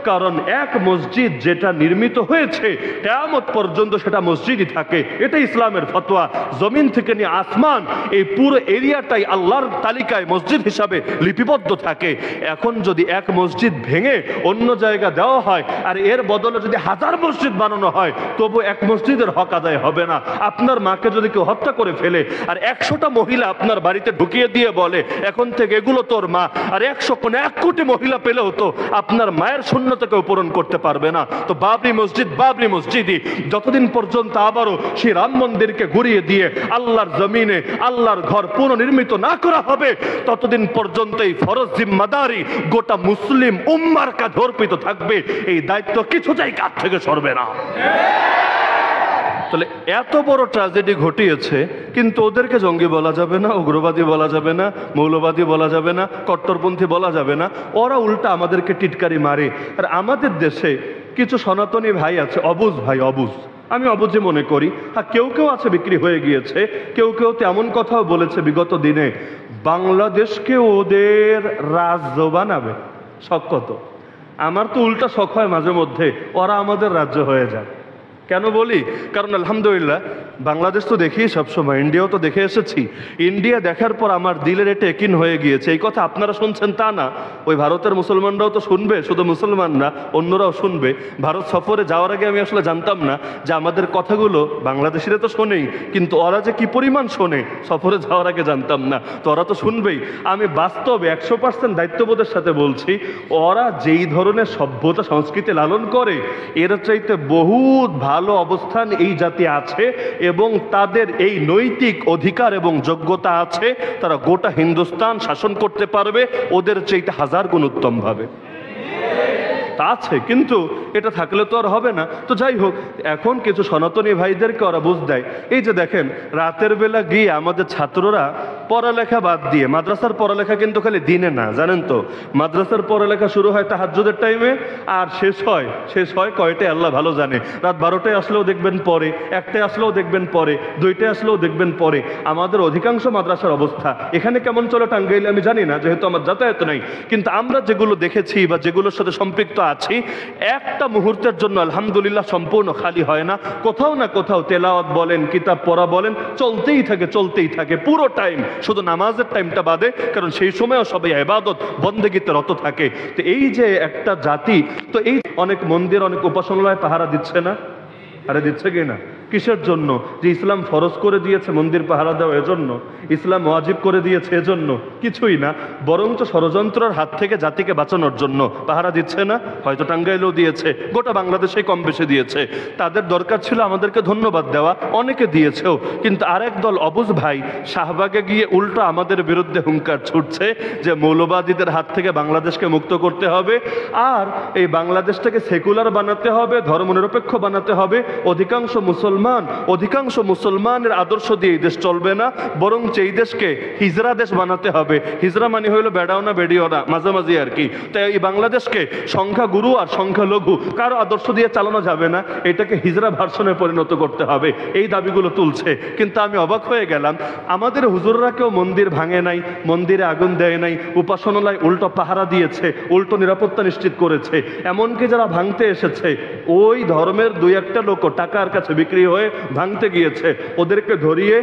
কারণ এক মসজিদ যেটা নির্মিত হয়েছে, কিয়ামত পর্যন্ত সেটা মসজিদই থাকে। এটা ইসলামের ফতোয়া। জমিন থেকে নিয়ে আসমান, এই পুরো এরিয়াটাই আল্লাহর তালিকায় মসজিদ হিসাবে লিপিবদ্ধ থাকে। এখন যদি এক মসজিদ ভেঙে অন্য জায়গা দেওয়া হয়, আর এর বদলে যদি 1000 মসজিদ বানানো হয়, তবু এক মসজিদের হক আদায় হবে না। আপনার মাকে যদি কেউ হত্যা করে ফেলে আর 100টা মহিলা আপনার বাড়িতে ঢুকিয়ে দিয়ে বলে এখন থেকে এগুলো তোর মা, আর 1 কোটি মহিলা পেলেও তো আপনার মায়ের শূন্যতাকেও পূরণ করতে পারবে না। তো বাবরি মসজিদ বাবরি মসজিদই, যতদিন পর্যন্ত আবারও সেই রাম মন্দিরকে ঘুরিয়ে দিয়ে আল্লাহর জমিনে আল্লাহর ঘর পুনর্নির্মিত না করা হবে, ততদিন পর্যন্ত এই ফরজ জিম্মাদারি গোটা মুসলিম উম্মার কাঁধে অর্পিত থাকবে। এই দায়িত্ব কিছুতেই কাঁধ থেকে সরবে না। তাহলে এত বড় ট্র্যাজেডি ঘটিয়েছে, কিন্তু ওদেরকে জঙ্গি বলা যাবে না, উগ্রবাদী বলা যাবে না, মৌলবাদী বলা যাবে না, কট্টরপন্থী বলা যাবে না। ওরা উল্টা আমাদেরকে টিটকারি মারে। আর আমাদের দেশে কিছু সনাতনী ভাই আছে, অবুঝ ভাই, অবুঝ, আমি অবুঝে মনে করি। হ্যাঁ, কেউ কেউ আছে বিক্রি হয়ে গিয়েছে, কেউ কেউ তো এমন কথাও বলেছে বিগত দিনে বাংলাদেশকে ওদের রাজ্য বানাবে। শখ কত! আমার তো উল্টা শখ হয় মাঝে মধ্যে ওরা আমাদের রাজ্য হয়ে যায়। কেন বলি? কারণ আলহামদুলিল্লাহ বাংলাদেশ তো দেখি সবসময়, ইন্ডিয়াও তো দেখে এসেছি। ইন্ডিয়া দেখার পর আমার দিলের এটা একিন হয়ে গিয়েছে। এই কথা আপনারা শুনছেন তা না, ওই ভারতের মুসলমানরাও তো শুনবে, শুধু মুসলমান না অন্যরাও শুনবে। ভারত সফরে যাওয়ার আগে আমি আসলে জানতাম না যে আমাদের কথাগুলো বাংলাদেশিরা তো শোনেই, কিন্তু ওরা যে কি পরিমাণ শোনে সফরে যাওয়ার আগে জানতাম না। তো ওরা তো শুনবেই। আমি বাস্তবে 100% দায়িত্ববোধের সাথে বলছি, ওরা যেই ধরনের সভ্যতা সংস্কৃতি লালন করে, এর চাইতে বহুত ভালো অবস্থান এই জাতি আছে, এবং তাদের এই নৈতিক অধিকার এবং যোগ্যতা আছে। তারা গোটা হিন্দুস্তান শাসন করতে পারবে ওদের চাইতে 1000 গুণ উত্তম ভাবে। তা আছে, কিন্তু এটা থাকলে তো আর হবে না। তো যাই হোক, এখন কিছু সনাতনী ভাইদেরকে ওরা বুঝ দেয়। এই যে দেখেন, রাতের বেলা গিয়ে আমাদের ছাত্ররা পড়ালেখা বাদ দিয়ে, মাদ্রাসার পড়ালেখা কিন্তু খালি দিনে না, জানেন তো, মাদ্রাসার পড়ালেখা শুরু হয় তাহাজ্জুদের টাইমে, আর শেষ হয় কয়টায় আল্লাহ ভালো জানে। রাত 12টায় আসলেও দেখবেন পরে, 1টায় আসলেও দেখবেন পরে, 2টায় আসলেও দেখবেন পরে। আমাদের অধিকাংশ মাদ্রাসার অবস্থা এখানে কেমন চলে টাঙ্গাইলে আমি জানি না, যেহেতু আমার যাতায়াত নাই, কিন্তু আমরা যেগুলো দেখেছি বা যেগুলোর সাথে সম্পৃক্ত আছি, একটা মুহূর্তের জন্য আলহামদুলিল্লাহ সম্পূর্ণ খালি হয় না। কোথাও না কোথাও তেলাওয়াত বলেন, কিতাব পড়া বলেন, চলতেই থাকে পুরো টাইম, শুধু নামাজের টাইমটা বাদে, কারণ সেই সময়ও সবাই ইবাদত বন্দেগীতে রত থাকে। তো এই যে একটা জাতি, তো এই অনেক মন্দির, অনেক উপাসনালয় পাহারা দিচ্ছে না? আরে দিচ্ছে কি না? কিসের জন্য? যে ইসলাম ফরজ করে দিয়েছে মন্দির পাহারা দেওয়া, এজন্য? ইসলাম ওয়াজিব করে দিয়েছে এজন্য? কিছুই না, বরঞ্চ ষড়যন্ত্রের হাত থেকে জাতিকে বাঁচানোর জন্য পাহারা দিচ্ছে না? হয়তো টাঙ্গাইলেও দিয়েছে, গোটা বাংলাদেশে কম বেশি দিয়েছে। তাদের দরকার ছিল আমাদেরকে ধন্যবাদ দেওয়া, অনেকে দিয়েছেও। কিন্তু আরেক দল অবুঝ ভাই শাহবাগে গিয়ে উল্টো আমাদের বিরুদ্ধে হুঙ্কার ছুটছে যে মৌলবাদীদের হাত থেকে বাংলাদেশকে মুক্ত করতে হবে, আর এই বাংলাদেশটাকে সেকুলার বানাতে হবে, ধর্মনিরপেক্ষ বানাতে হবে। অধিকাংশ মুসলমানের আদর্শ দিয়ে এই দেশ চলবে না, বরং এই দেশকে হিজরা দেশ বানাতে হবে। হিজরা মানে হইলো বেড়াও না বেড়িও না, মাঝামাঝি আর কি। তাই এই বাংলাদেশকে সংখ্যাগুরু আর সংখ্যালঘু কারো আদর্শ দিয়ে চালানো যাবে না, এটাকে হিজরা ভার্সনে পরিণত করতে হবে, এই দাবিগুলো তুলছে। কিন্তু আমি অবাক হয়ে গেলাম, আমাদের হুজুররা কেউ মন্দির ভাঙে নাই, মন্দিরে আগুন দেয় নাই, উপাসনালয় উল্টো পাহারা দিয়েছে, উল্টো নিরাপত্তা নিশ্চিত করেছে। এমনকি যারা ভাঙতে এসেছে ওই ধর্মের দুই একটা লোক টাকার কাছে বিক্রি হয়ে ভাঙতে গিয়েছে, ওদেরকে ধরিয়ে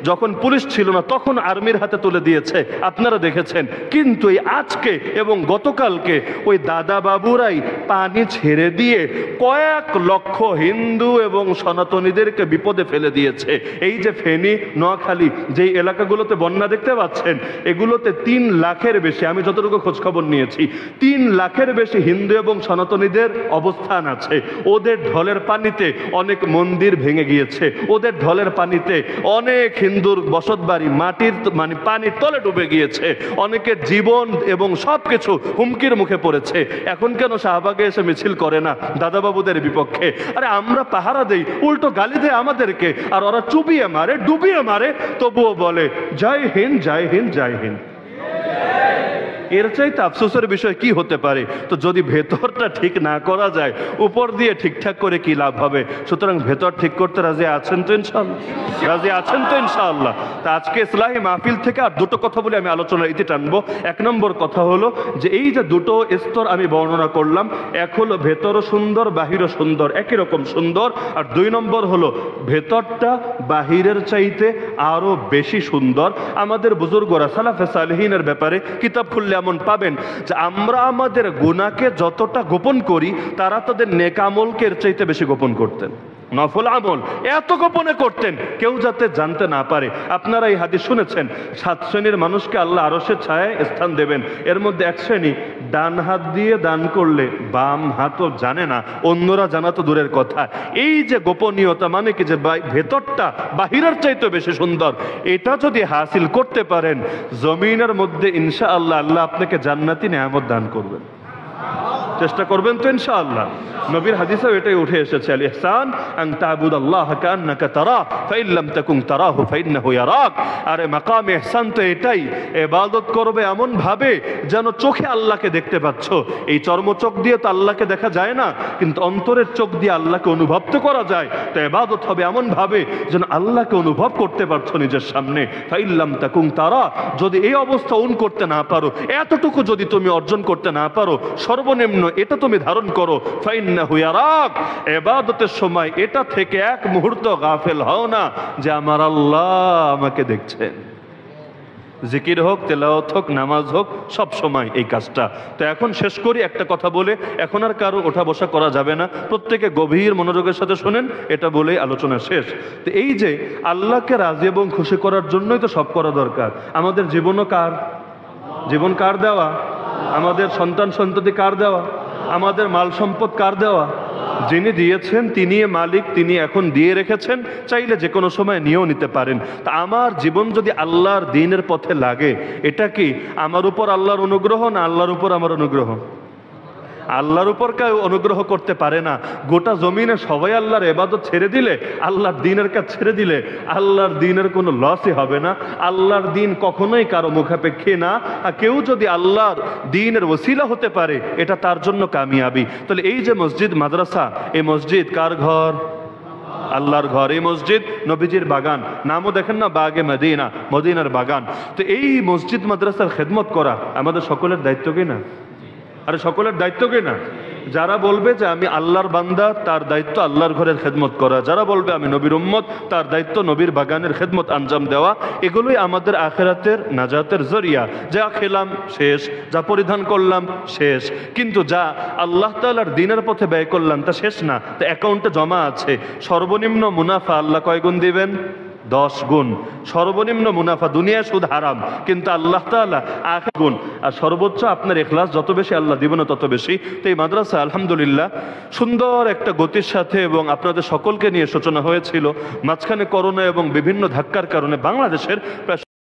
যখন পুলিশ ছিল না তখন আর্মির হাতে তুলে দিয়েছে, আপনারা দেখেছেন। কিন্তু এই আজকে এবং গতকালকে ওই দাদা বাবুরাই পানি ছেড়ে দিয়ে কয়েক লক্ষ হিন্দু এবং সনাতনীদেরকে বিপদে ফেলে দিয়েছে। এই যে ফেনী, নোয়াখালী যেই এলাকাগুলোতে বন্যা দেখতে পাচ্ছেন, এগুলোতে 3 লাখের বেশি, আমি যতটুকু খোঁজখবর নিয়েছি, 3 লাখের বেশি হিন্দু এবং সনাতনীদের অবস্থান আছে। ওদের ঢলের পানিতে অনেক মন্দির ভেঙে গিয়েছে, ওদের ঢলের পানিতে অনেক হিন্দুর বসতবাড়ি মাটির মানে পানির তলে ডুবে গিয়েছে, অনেকের জীবন এবং সবকিছু হুমকির মুখে পড়েছে। এখন কেন শাহবাগে এসে মিছিল করে না দাদাবাবুদের বিপক্ষে? আরে আমরা পাহারা দেই, উল্টো গালি দেয় আমাদেরকে, আর ওরা চুবিয়ে মারে, ডুবিয়ে মারে, তবুও বলে জয় হিন্দ, জয় হিন্দ, জয় হিন্দ। এর চাইতে আফসোসের বিষয় কি হতে পারে? তো যদি ভেতরটা ঠিক না করা যায়, উপর দিয়ে ঠিকঠাক করে কি লাভ হবে? সুতরাং ভেতর ঠিক করতে রাজি আছেন তো ইনশাআল্লাহ? রাজি আছেন তো ইনশাআল্লাহ? তা আজকে ইসলাহি মাহফিল থেকে আর দুটো কথা বলে আমি আলোচনার ইতি টানবো। 1 নম্বর কথা হলো যে এই যে দুটো স্তর আমি বর্ণনা করলাম, এক হলো ভেতরও সুন্দর বাহিরও সুন্দর, একই রকম সুন্দর। আর 2 নম্বর হলো ভেতরটা বাহিরের চাইতে আরো বেশি সুন্দর। আমাদের বুজুর্গরা সালাফে সালেহিনের ব্যাপারে কিতাব খুললে এমন পাবেন যে আমরা আমাদের গুনাহকে যতটা গোপন করি, তারা তাদের নেক আমলকে এর চাইতে বেশি গোপন করতেন। নফল আমল এত গোপনে করতেন কেউ যাতে জানতে না পারে। আপনারা এই হাদিস শুনেছেন, 7 শ্রেণীর মানুষকে আল্লাহ আরশের ছায়ায় স্থান দেবেন। এর মধ্যে 1 শ্রেণী ডান হাত দিয়ে দান করলে বাম হাতও জানে না, অন্যরা জানা তো দূরের কথা। এই যে গোপনীয়তা মানে কি, যে ভেতরটা বাহিরের চাইতে বেশি সুন্দর, এটা যদি হাসিল করতে পারেন, জমিনের মধ্যে ইনশাআল্লাহ আল্লাহ আপনাকে জান্নাতি নেয়ামত দান করবেন। চেষ্টা করবেন তো ইনশাআল্লাহ? নবীর হাদিসেও এটাই উঠে এসেছে, আল ইহসান আন তা'বুদাল্লাহ কান্নাকা তারা ফাইন লাম তাকুন তারাহু ফাইন্নাহু ইয়ারাক। আরে মাকাম ইহসান তো এটাই, ইবাদত করবে এমন ভাবে যেন চোখে আল্লাহকে দেখতে পাচ্ছ। এই চর্মচোখ দিয়ে তো আল্লাহকে দেখা যায় না, কিন্তু অন্তরের চোখ দিয়ে আল্লাহকে অনুভব তো করা যায়। তো ইবাদত হবে এমন ভাবে যেন আল্লাহকে অনুভব করতে পারছো নিজের সামনে। ফাইন লাম তাকুন তারা, যদি এই অবস্থা করতে না পারো, এতটুকু যদি তুমি অর্জন করতে না পারো, সর্বনিম্ন এটা তুমি ধারণ করো, ফাইন্নাহু ইয়ারাক। ইবাদতের সময় এটা থেকে এক মুহূর্ত গাফেল হও না যে আমার আল্লাহ আমাকে দেখছেন। জিকির হোক, তেলাওয়াত হোক, নামাজ হোক, সব সময় এই কাজটা। তো এখন শেষ করি একটা কথা বলে, এখন আর কারো ওঠা বসা করা যাবে না, প্রত্যেকে গভীর মনোযোগের সাথে শোনেন, এটা বলেই আলোচনা শেষ। তো এই যে আল্লাহকে রাজি এবং খুশি করার জন্যই তো সব করা দরকার। আমাদের জীবনও কার? জীবন কার দেওয়া? আমাদের সন্তান সন্ততি কার দেওয়া? আমাদের মাল সম্পদ কার দেওয়া? যিনি দিয়েছেন তিনি মালিক, তিনি এখন দিয়ে রেখেছেন, চাইলে যে কোনো সময় নিয়েও নিতে পারেন। তা আমার জীবন যদি আল্লাহর দ্বীনের পথে লাগে, এটা কি আমার উপর আল্লাহর অনুগ্রহ না আল্লাহর উপর আমার অনুগ্রহ? আল্লাহর উপর কেউ অনুগ্রহ করতে পারে না। গোটা জমিনে সবাই আল্লাহর ইবাদত ছেড়ে দিলে, আল্লাহর দ্বীনের কাজ ছেড়ে দিলে, আল্লাহর দ্বীনের কোনো লসই হবে না। আল্লাহর দ্বীন কখনোই কারো মুখাপেক্ষী না। আর কেউ যদি আল্লাহর দ্বীনের ওসিলা হতে পারে, এটা তার জন্য কামিয়াবি। তাহলে এই যে মসজিদ মাদ্রাসা, এই মসজিদ কার ঘর? আল্লাহর ঘর। এই মসজিদ নবীজির বাগান, নামও দেখেন না, বাগে মদিনা, মদিনার বাগান। তো এই মসজিদ মাদ্রাসার খেদমত করা আমাদের সকলের দায়িত্ব কি না? আরে সকলের দায়িত্ব কি না? যারা বলবে যে আমি আল্লাহর বান্দা, তার দায়িত্ব আল্লাহর ঘরের খেদমত করা, যারা বলবে আমি নবীর উম্মত, তার দায়িত্ব নবীর বাগানের খেদমত আঞ্জাম দেওয়া, এগুলোই আমাদের আখিরাতের নাজাতের জরিয়া। যা খেলাম শেষ, যা পরিধান করলাম শেষ, কিন্তু যা আল্লাহ তাআলার দ্বীনের পথে ব্যয় করলাম তা শেষ না, তা অ্যাকাউন্টে জমা আছে। সর্বনিম্ন মুনাফা আল্লাহ কয় গুণ দিবেন? 10 গুণ। সর্বনিম্ন মুনাফা, দুনিয়া সুদ হারাম, কিন্তু আল্লাহ তাআলা আখিরাতে গুণ। আর সর্বোচ্চ আপনার ইখলাস যত বেশি আল্লাহ দিবেন তত বেশি। তো এই মাদ্রাসা আলহামদুলিল্লাহ সুন্দর একটা গতির সাথে এবং আপনাদের সকলকে নিয়ে সূচনা হয়েছিল। মাঝখানে করোনা এবং বিভিন্ন ধাক্কার কারণে বাংলাদেশের প্রায়